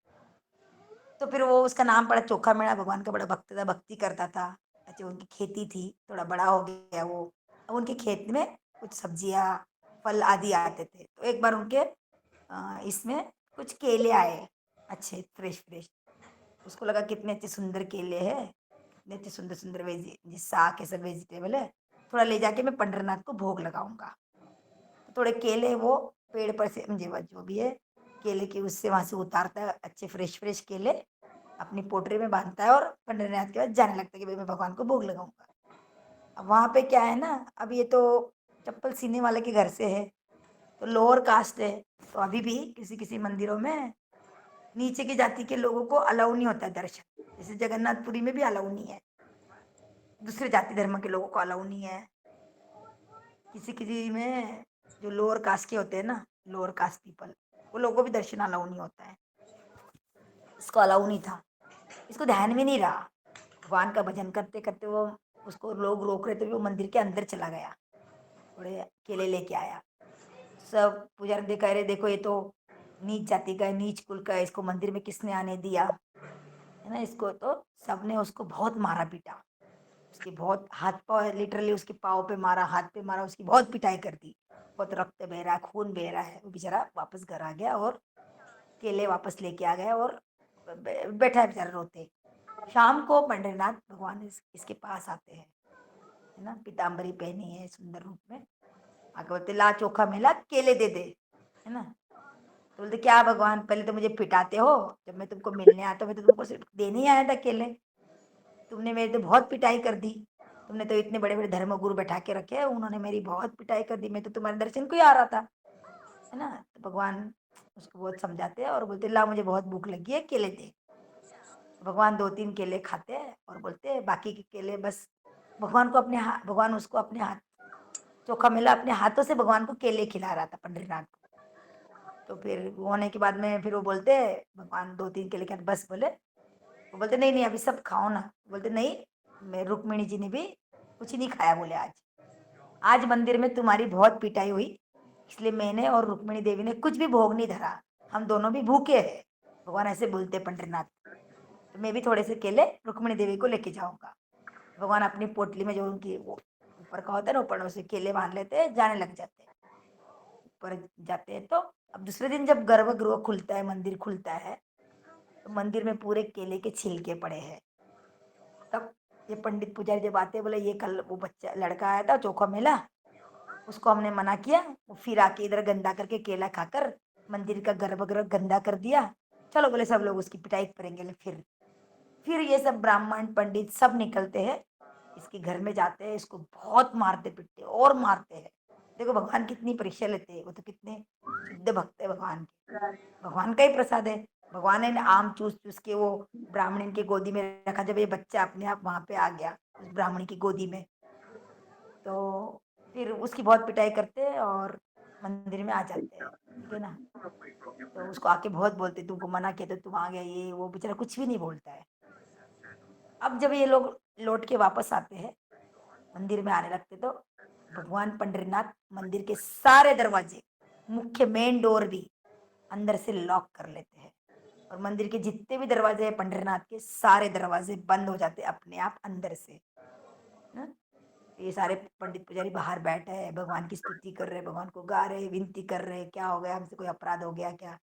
तो फिर वो उसका नाम पड़ा चोखा मेणा। भगवान का बड़ा भक्त था, भक्ति करता था। अच्छा, उनकी खेती थी, थोड़ा बड़ा हो गया वो। अब उनके खेत में कुछ सब्जियां, फल आदि आते थे। तो एक बार उनके इसमें कुछ केले आए, अच्छे फ्रेश फ्रेश। उसको लगा कितने अच्छे सुंदर केले हैं, कितने अच्छे सुंदर सुंदर साग है, सब वेजिटेबल है, थोड़ा ले जाके मैं पंडरनाथ को भोग लगाऊंगा। तो थोड़े केले वो पेड़ पर से, मुझे जो भी है केले के उससे वहां से उतारता है, अच्छे फ्रेश फ्रेश केले अपनी पोटरी में बांधता है और पंडरनाथ के बाद जाने लगता है कि भाई मैं भगवान को भोग लगाऊंगा। अब वहां पे क्या है ना, अब ये तो चप्पल सीने वाले के घर से है, तो लोअर कास्ट है। तो अभी भी किसी किसी मंदिरों में नीचे की जाति के लोगों को अलाउ नहीं होता है दर्शन। जैसे जगन्नाथपुरी में भी अलाउ नहीं है, दूसरे जाति धर्म के लोगों को अलाउ नहीं है। किसी किसी में जो लोअर कास्ट के होते हैं ना, लोअर कास्ट पीपल, वो लोगों को भी दर्शन अलाउ नहीं होता है। इसको अलाउ नहीं था, इसको ध्यान में नहीं रहा। भगवान का भजन करते करते वो, उसको लोग रोक रहे थे, वो मंदिर के अंदर चला गया, थोड़े केले लेके आया। सब पुजारी कह रहे देखो ये तो नीच जाति का है, नीच कुल का है, इसको मंदिर में किसने आने दिया, है ना। इसको तो सबने उसको बहुत मारा पीटा, उसके बहुत हाथ पाँव, लिटरली उसके पाँव पे मारा, हाथ पे मारा, उसकी बहुत पिटाई कर दी। बहुत रक्त बह रहा है, खून बह रहा है। वो बेचारा वापस घर आ गया और केले वापस लेके आ गया और बैठा है बेचारा रोते। शाम को पंडरीनाथ भगवान इसके पास आते हैं, है ना, पीताम्बरी पहनी है सुंदर रूप में। आके बोलते ला चोखा मेला, केले दे दे, है ना। तो बोलते क्या भगवान, पहले तो मुझे पिटाते हो, जब मैं तुमको मिलने आता हूँ मैं तो तुमको सिर्फ देने ही आया था केले, तुमने मेरी तो बहुत पिटाई कर दी। तुमने तो इतने बड़े बड़े धर्मगुरु बैठा के रखे हैं, उन्होंने मेरी बहुत पिटाई कर दी, मैं तो तुम्हारे दर्शन को ही आ रहा था, है ना। तो भगवान उसको बहुत समझाते हैं और बोलते ला मुझे बहुत भूख लगी है, केले दे। भगवान 2-3 केले खाते हैं और बोलते हैं बाकी के केले बस भगवान को अपने हाथ, भगवान उसको अपने हाथ, चोखा मेला अपने हाथों से भगवान को केले खिला रहा था पंडरीनाथ को। तो फिर वो होने के बाद में फिर वो बोलते हैं, भगवान 2-3 केले के बस बोले। वो बोलते नहीं नहीं अभी सब खाओ ना। बोलते नहीं, मैं रुक्मिणी जी ने भी कुछ नहीं खाया बोले आज। आज मंदिर में तुम्हारी बहुत पिटाई हुई, इसलिए मैंने और रुक्मिणी देवी ने कुछ भी भोग नहीं धरा, हम दोनों भी भूखे हैं। भगवान ऐसे बोलते पंडरीनाथ। तो मैं भी थोड़े से केले रुक्मिणी देवी को लेके जाऊंगा। भगवान अपनी पोटली में जो उनकी वो ऊपर का होता है ना, ऊपर से केले बांध लेते हैं, जाने लग जाते हैं। ऊपर जाते हैं तो अब दूसरे दिन जब गर्भगृह खुलता है, मंदिर खुलता है, तो मंदिर में पूरे केले के छिलके पड़े हैं। तब ये पंडित पुजारी जब आते हैं, बोले ये कल वो बच्चा लड़का आया था चोखा मेला, उसको हमने मना किया, वो फिर आके इधर गंदा करके केला खाकर मंदिर का गर्भगृह गंदा कर दिया। चलो बोले सब लोग उसकी पिटाई करेंगे। फिर ये सब ब्राह्मण पंडित सब निकलते हैं, इसके घर में जाते हैं, इसको बहुत मारते पीटते और मारते हैं। देखो भगवान कितनी परीक्षा लेते हैं, वो तो कितने शुद्ध भक्त है भगवान के, भगवान का ही प्रसाद है। भगवान ने आम चूस चूस के वो ब्राह्मण की गोदी में रखा, जब ये बच्चा अपने आप वहां पे आ गया उस ब्राह्मण की गोदी में, तो फिर उसकी बहुत पिटाई करते हैं और मंदिर में आ जाते हैं, ठीक है ना। तो उसको आके बहुत बोलते तुमको मना किया तो तुम आ गया, ये वो, बेचारा कुछ भी नहीं बोलता है। अब जब ये लोग लौट के वापस आते हैं, मंदिर में आने लगते, तो भगवान पंडरीनाथ मंदिर के सारे दरवाजे, मुख्य मेन डोर भी अंदर से लॉक कर लेते हैं और मंदिर के जितने भी दरवाजे हैं पंडरीनाथ के, सारे दरवाजे बंद हो जाते हैं अपने आप अंदर से ना। ये सारे पंडित पुजारी बाहर बैठे हैं, भगवान की स्तुति कर रहे हैं, भगवान को गा रहे हैं, विनती कर रहे हैं, क्या हो गया, हमसे कोई अपराध हो गया क्या।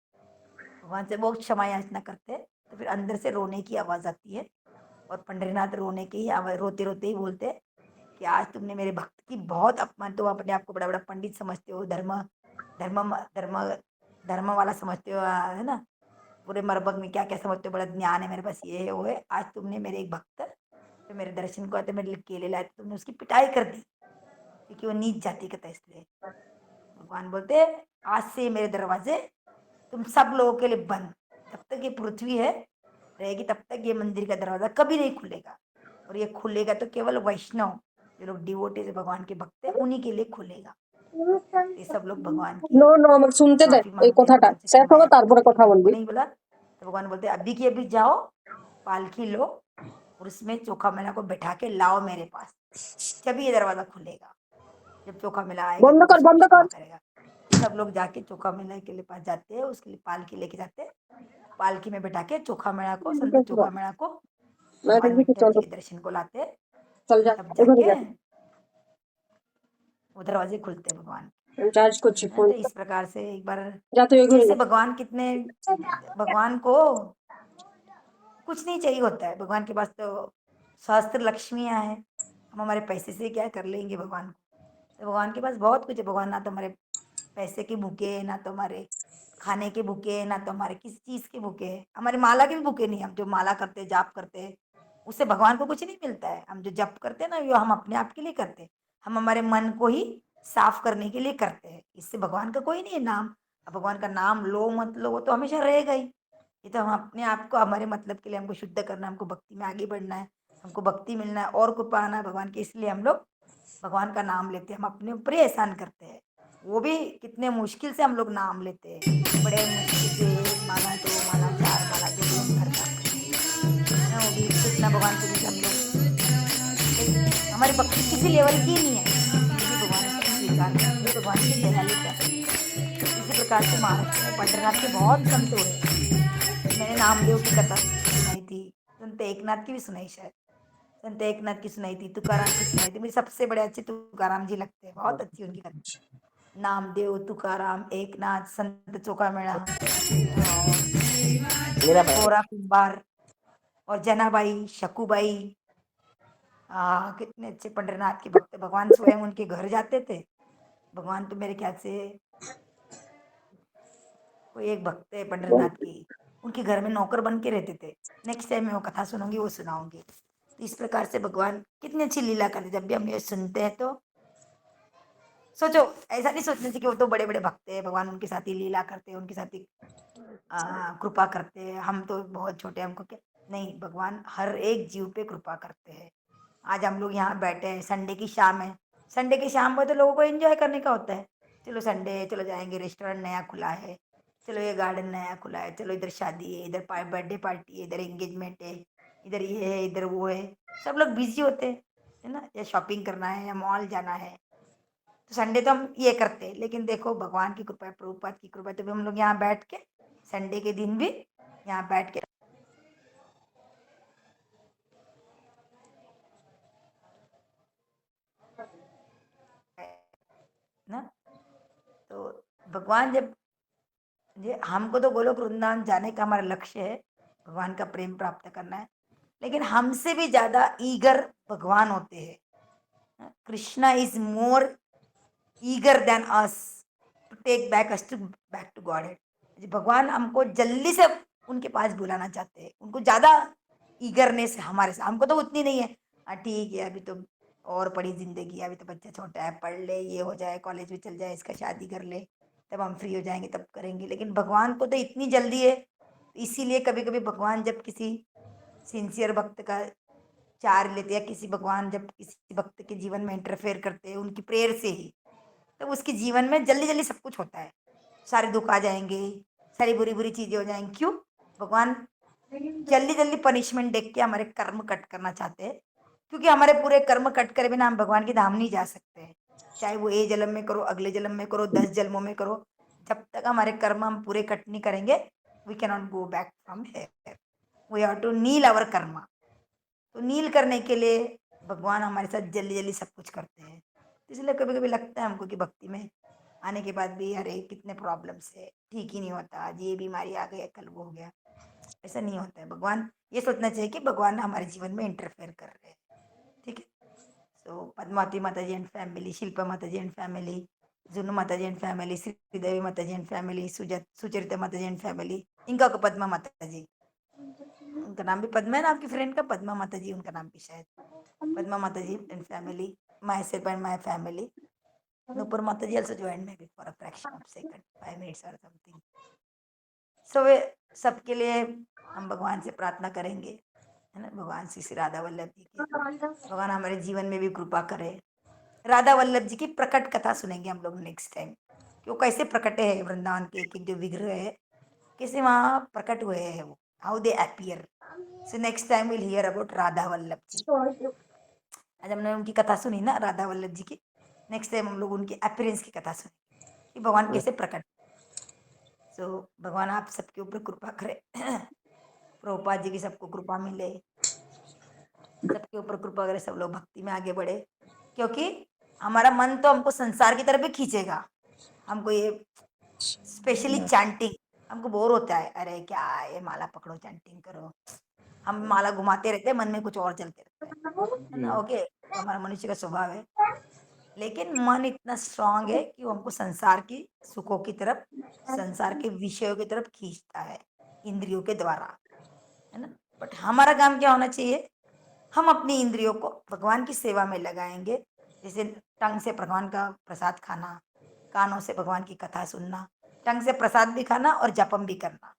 भगवान से बहुत क्षमा याचना करते हैं। तो फिर अंदर से रोने की आवाज आती है, और पंडरीनाथ रोने की ही आवाज, रोते रोते ही बोलते कि आज तुमने मेरे भक्त की बहुत अपमान, तुम अपने आप को बड़ा बड़ा पंडित समझते हो, धर्म धर्म धर्म वाला समझते हो, है ना, पूरे मरबग में क्या क्या समझते हो, बड़ा ज्ञान है मेरे पास, ये है वो है, आज तुमने मेरे एक भक्त जो मेरे दर्शन को आते मेरे लिए केले लाए थे, तुमने उसकी पिटाई कर दी क्योंकि वो नीच जाति का था इसलिए। भगवान बोलते आज से ये मेरे दरवाजे तुम सब लोगों के लिए बंद, जब तक ये पृथ्वी है रहेगी तब तक ये मंदिर का दरवाजा कभी नहीं खुलेगा, और ये खुलेगा तो केवल वैष्णव जो लोग डिवोटी है भगवान के भक्त है उन्हीं के लिए खुलेगा। ये सब लोग भगवान की नो नो আমাকে শুনতে দে माफी এই मांगते हैं কথাটা भगवान से শেষ क्षमा হবে याचना তারপরে करते কথা कि हमको বলবি। नहीं बोला, तो भगवान बोलते अभी की अभी जाओ पालकी लो और उसमें चोखा मेला को बैठा के लाओ मेरे पास, जब ये दरवाजा खुलेगा, जब चोखा मेला आएगा বন্ধ तो वो কর सब বন্ধ क्षमा কর। करेगा। सब लोग जाके चोखा मेला के लिए पास जाते हैं, उसके लिए पालकी लेके जाते हैं, पालकी में बैठा के चोखा मेला को, संत चोखा मेला को मैं भगवान देखी कि विट्ठल चल जी के दर्शन को लाते हैं, चल जा तब এখানে जाके যা वो दरवाजे खुलते हैं भगवान আমি চার্জ করছি के, है ना। ফোন तो इस प्रकार से एक बार যা তুই এখানে कैसे যা। भगवान कितने, भगवान को कुछ नहीं चाहिए होता है, भगवान के पास तो सहस्त्र लक्ष्मियाँ हैं, हम हमारे पैसे से क्या कर लेंगे भगवान को, तो भगवान के पास बहुत कुछ है। भगवान ना तो हमारे पैसे के भूखे हैं, ना तो हमारे खाने के भूखे हैं, ना तो हमारे किसी चीज़ के भूखे हैं, हमारी माला के भी भूखे नहीं। हम जो माला करते हैं, जाप करते हैं, उससे भगवान को कुछ नहीं मिलता है। हम जो जप करते हैं ना, वो हम अपने आप के लिए करते हैं, हम हमारे मन को ही साफ करने के लिए करते हैं, इससे भगवान का कोई नहीं है नाम। अब भगवान का नाम लो मत लो वो तो हमेशा रहेगा ही, ये तो हम अपने आप को हमारे मतलब के लिए हमको शुद्ध करना है, हमको भक्ति में आगे बढ़ना है, हमको भक्ति मिलना है और कृपा आना है भगवान की, इसलिए हम लोग भगवान का नाम लेते हैं, हम अपने ऊपर ही एहसान करते हैं। वो भी कितने मुश्किल से हम लोग नाम लेते हैं, बड़े मुश्किल से, एक माला दो माला चार माला जब भी हम घर काम करते हैं, है ना, वो भी कितना भगवान के लिए हम लोग एक, हमारी भक्ति किसी लेवल की नहीं है, फिर भी भगवान उसको स्वीकार करते हैं, भगवान की दयालुता है। इसी प्रकार से महाराष्ट्र में पंढरनाथ के बहुत संत हुए, मैंने नामदेव की कथा सुनाई थी, संत एकनाथ की भी सुनाई, शायद संत एकनाथ की सुनाई थी, तुकाराम की सुनाई थी, मुझे सबसे बड़े अच्छे तुकाराम जी लगते हैं, बहुत अच्छी उनकी कथा। नामदेव, तुकाराम, एकनाथ, संत चोखामेळा और मेरा भाई गोरा कुंभार और जनाबाई, शकूबाई, कितने अच्छे पंडरनाथ के भक्त, भगवान स्वयं उनके घर जाते थे। भगवान तो मेरे ख्याल से कोई एक भक्त है पंडरनाथ की, उनके घर में नौकर बन के रहते थे। नेक्स्ट टाइम मैं वो कथा सुनूंगी, वो सुनाऊंगी। तो इस प्रकार से भगवान कितनी अच्छी लीला करते, जब भी हम ये सुनते हैं तो सोचो, ऐसा नहीं सोचने से कि वो तो बड़े बड़े भक्त हैं, भगवान उनके साथ ही लीला करते हैं, उनके साथ ही कृपा करते हैं, हम तो बहुत छोटे, हमको क्या नहीं, भगवान हर एक जीव पे कृपा करते हैं। आज हम लोग यहाँ बैठे हैं, संडे की शाम है, संडे की शाम में तो लोगों को एंजॉय करने का होता है, चलो संडे है, चलो जाएंगे, रेस्टोरेंट नया खुला है, चलो ये गार्डन नया खुला है, चलो इधर शादी है, इधर बर्थडे पार्टी है, इधर एंगेजमेंट है, इधर ये है, इधर वो है, सब लोग बिजी होते हैं, है ना, या शॉपिंग करना है या मॉल जाना है, तो संडे तो हम ये करते हैं। लेकिन देखो भगवान की कृपा है, प्रभुपाद की कृपा है, तो भी हम लोग यहाँ बैठ के संडे के दिन भी यहाँ बैठ के ना, तो भगवान जब ये हमको तो गोलोक वृंदावन जाने का हमारा लक्ष्य है, भगवान का प्रेम प्राप्त करना है, लेकिन हमसे भी ज्यादा ईगर भगवान होते हैं। Krishna is more eager than us to take back us to back to Godhead. भगवान हमको जल्दी से उनके पास बुलाना चाहते हैं, उनको ज्यादा ईगरनेस है हमारे से, हमको तो उतनी नहीं है। ठीक है अभी तो और बड़ी जिंदगी है, अभी तो बच्चा छोटा है, पढ़ ले, ये हो जाए, कॉलेज में चल जाए, इसका शादी कर ले, तब हम फ्री हो जाएंगे तब करेंगे। लेकिन भगवान को तो इतनी जल्दी है, इसीलिए कभी कभी भगवान जब किसी सिंसियर भक्त का चार लेते, या किसी भगवान जब किसी भक्त के जीवन में इंटरफेयर करते हैं उनकी प्रेयर से ही, तो उसके जीवन में जल्दी जल्दी सब कुछ होता है, सारे दुख आ जाएंगे, सारी बुरी बुरी चीजें हो जाएंगी। क्यों? भगवान जल्दी जल्दी पनिशमेंट देख के हमारे कर्म कट करना चाहते हैं, क्योंकि हमारे पूरे कर्म कट करे बिना हम भगवान के धाम नहीं जा सकते हैं। चाहे वो ए जन्म में करो, अगले जन्म में करो, 10 जन्मों में करो, जब तक हमारे कर्म हम पूरे कट नहीं करेंगे, we cannot go back from here, we have to nil our karma. तो नील करने के लिए भगवान हमारे साथ जल्दी जल्दी सब कुछ करते हैं। इसलिए कभी कभी लगता है हमको कि भक्ति में आने के बाद भी अरे कितने प्रॉब्लम्स है, ठीक ही नहीं होता, आज ये बीमारी आ गई, कल वो हो गया। ऐसा नहीं होता है। भगवान ये सोचना चाहिए कि भगवान हमारे जीवन में इंटरफेयर कर रहे हैं, ठीक है। सो पद्मावती माता जी एंड फैमिली, शिल्पा माता जी एंड फैमिली, जुनू माता जी एंड फैमिली, श्रीदेवी माता जी एंड फैमिली, सुचरिता माता जी एंड फैमिली, इनका को पद्मा माता जी, उनका नाम भी पद्मा है ना, आपकी फ्रेंड का पद्मा माता जी उनका नाम भी शायद, पद्मा माता ji and family, myself and my family, Nupur माता ji also joined maybe for a fraction of second, 5 minutes or something. सो वे सबके लिए हम भगवान से प्रार्थना करेंगे, है ना, भगवान श्री राधा वल्लभ जी की भगवान हमारे जीवन में भी कृपा करे। राधा वल्लभ जी की प्रकट कथा सुनेंगे हम लोग नेक्स्ट टाइम, कि वो कैसे प्रकटे हैं वृंदावन के एक एक जो विग्रह है, कैसे वहाँ प्रकट हुए हैं वो, how they appear. So next time will hear about Radha Vallabh ji. आज हमने उनकी कथा सुनी ना, राधा वल्लभ जी की, नेक्स्ट टाइम हम लोग उनकी अपीयरेंस की कथा सुनेंगे कि भगवान कैसे प्रकट। सो भगवान आप सबके ऊपर कृपा करे, प्रभुपाद जी की सबको कृपा मिले, सबके ऊपर कृपा करे, सब लोग भक्ति में आगे बढ़े, क्योंकि हमारा मन तो हमको संसार की तरफ भी खींचेगा। हमको ये स्पेशली चैंटिंग हमको बोर होता है, अरे क्या ये माला पकड़ो चैंटिंग करो, हम माला घुमाते रहते हैं, मन में कुछ और चलते रहता है ना। ओके, तो हमारा मनुष्य का स्वभाव है, लेकिन मन इतना स्ट्रांग है कि वो हमको संसार की सुखों की तरफ, संसार के विषयों की तरफ खींचता है इंद्रियों के द्वारा, है ना। बट हमारा काम क्या होना चाहिए, हम अपनी इंद्रियों को भगवान की सेवा में लगाएंगे। जैसे टंग से भगवान का प्रसाद खाना, कानों से भगवान की कथा सुनना, टंग से प्रसाद भी खाना और जपम भी करना,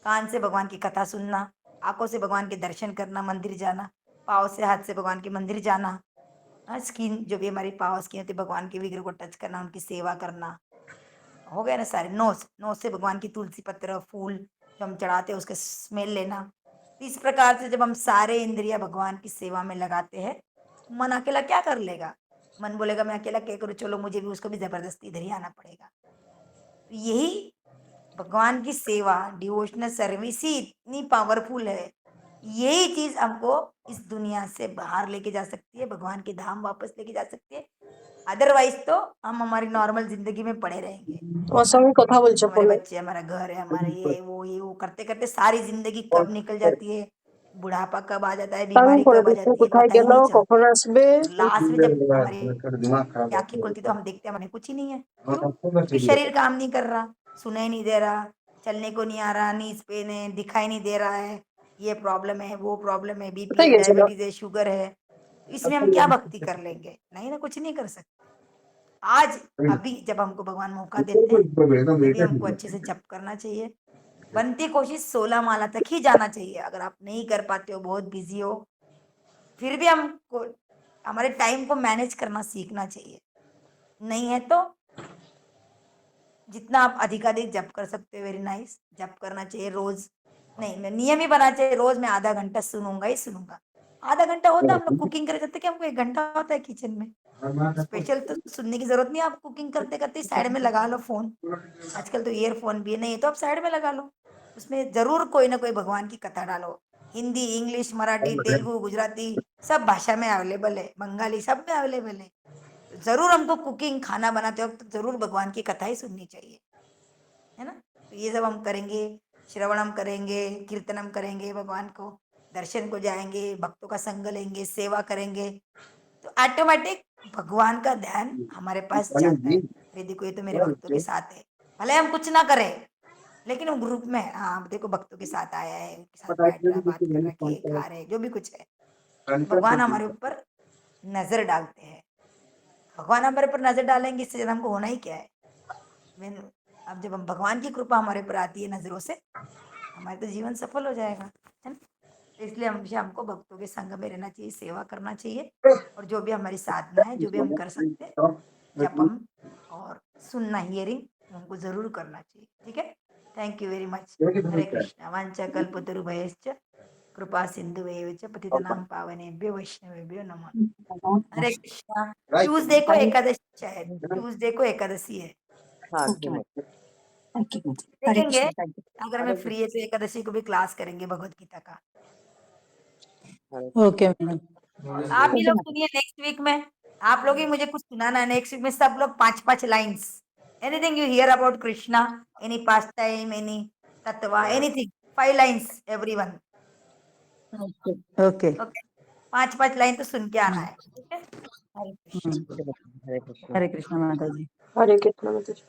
कान से भगवान की कथा सुनना, आंखों से भगवान के दर्शन करना, मंदिर जाना, पाँव से हाथ से भगवान के मंदिर जाना, स्किन जो भी हमारी पाँव स्किन होती है भगवान के विग्रह को टच करना, उनकी सेवा करना, हो गए ना सारे। नोस, नोस से भगवान की तुलसी पत्र फूल जो हम चढ़ाते हैं उसके स्मेल लेना। तो इस प्रकार से जब हम सारे इंद्रिया भगवान की सेवा में लगाते हैं, मन अकेला क्या कर लेगा, मन बोलेगा मैं अकेला क्या करूँ, चलो मुझे भी, उसको भी जबरदस्ती इधर ही आना पड़ेगा। तो यही भगवान की सेवा, डिवोशनल सर्विस ही इतनी पावरफुल है, यही चीज हमको इस दुनिया से बाहर लेके जा सकती है, भगवान के धाम वापस लेके जा सकती है। अदरवाइज तो हम हमारी नॉर्मल जिंदगी में पड़े रहेंगे, है ना। অসংখ্য কথা বলছো हमारे ফোনে। बच्चे, हमारा घर है, हमारे ये वो करते करते सारी जिंदगी कब निकल जाती है, बुढ़ापा कब आ जाता है, আমি बीमारी করে कब आ দিচ্ছি, जाती है, কোথায় पता ही গেল, नहीं কখন चलता है। আসবে। और लास्ट में जब हमारी आंखें खुलती तो हम देखते हैं हमें कुछ ही नहीं है। क्यों? क्योंकि शरीर काम नहीं कर रहा, सुनाई नहीं दे रहा, चलने को नहीं आ रहा, नीज पेन है, दिखाई नहीं दे रहा है, ये प्रॉब्लम है, वो प्रॉब्लम है, बीपी কোথায় है, গেছিল? डायबिटीज है, शुगर है। इसमें हम क्या भक्ति कर लेंगे, नहीं ना, कुछ नहीं कर सकते। आज अभी जब हमको भगवान मौका देते हैं, तभी हमको अच्छे से जप करना चाहिए। बनती कोशिश 16 माला तक ही जाना चाहिए। अगर आप नहीं कर पाते हो, बहुत बिजी हो, फिर भी हमको हमारे टाइम को मैनेज करना सीखना चाहिए। नहीं है तो जितना आप अधिकाधिक जप कर सकते हो, वेरी नाइस, जप करना चाहिए रोज। नहीं, मैं नियम ही बना चाहिए, रोज मैं आधा घंटा सुनूंगा ही सुनूंगा। आधा घंटा होता है, हम लोग कुकिंग करे करते, कि हमको 1 घंटा होता है किचन में। स्पेशल तो सुनने की जरूरत नहीं है, आप कुकिंग करते करते साइड में लगा लो फोन। आजकल तो ईयरफोन भी नहीं है तो आप साइड में लगा लो, उसमें जरूर कोई ना कोई भगवान की कथा डालो। हिंदी, इंग्लिश, मराठी, तेलुगु, गुजराती, सब भाषा में अवेलेबल है, बंगाली, सब में अवेलेबल है। तो जरूर हमको कुकिंग खाना बनाते वक्त तो जरूर भगवान की कथा ही सुननी चाहिए, है ना। तो ये सब हम करेंगे, श्रवणम करेंगे, कीर्तनम करेंगे, भगवान को दर्शन को जाएंगे, भक्तों का संग लेंगे, सेवा करेंगे, तो ऑटोमेटिक भगवान का ध्यान हमारे पास जाता है। अरे देखो ये तो मेरे भक्तों के साथ है, भले हम कुछ ना करें, लेकिन वो ग्रुप में, हाँ देखो भक्तों के साथ आया है, उनके साथ बैठ रहा है, बात कर रहा है, केक खा रहे हैं, जो भी कुछ है, तो भगवान हमारे ऊपर नजर डालते हैं। भगवान हमारे ऊपर नजर डालेंगे, इससे ज्यादा हमको होना ही क्या है। मैं अब जब हम भगवान की कृपा हमारे ऊपर आती है नजरों से, हमारा तो जीवन सफल हो जाएगा, है ना। तो इसलिए हमेशा हमको भक्तों के संग में रहना चाहिए, सेवा करना चाहिए, और जो भी हमारी साधना है, जो भी हम कर सकते हैं, जपम और सुनना, हियरिंग, हमको जरूर करना चाहिए, ठीक है। Thank you very much. Hare Krishna, वांछा कल्पतरुभयश्च कृपा सिंधुएव च पतितनां पावनेभ्यो वैष्णवेभ्यो नमः। हरे कृष्णा। ट्यूसडे को एकादशी है, ट्यूसडे को एकादशी है, हाँ ओके सुनो। Ma'am, thank you. हरे देखेंगे। कृष्ण, थैंक अगर मैं फ्री है तो एकादशी को भी क्लास करेंगे भगवत गीता का। यू। Okay ma'am. आप भी लोग सुनिए नेक्स्ट वीक में, आप लोग ही मुझे कुछ सुनाना है नेक्स्ट वीक में, सब लोग 5-5 lines, anything you here about Krishna, any pass time, any Tatva, anything, 5 lines everyone. Okay okay okay, 5-5 line तो सुन के आना है, ठीक है? हरे कृष्ण। हरे कृष्ण। हरे कृष्ण माता जी। हरे कृष्ण माता जी।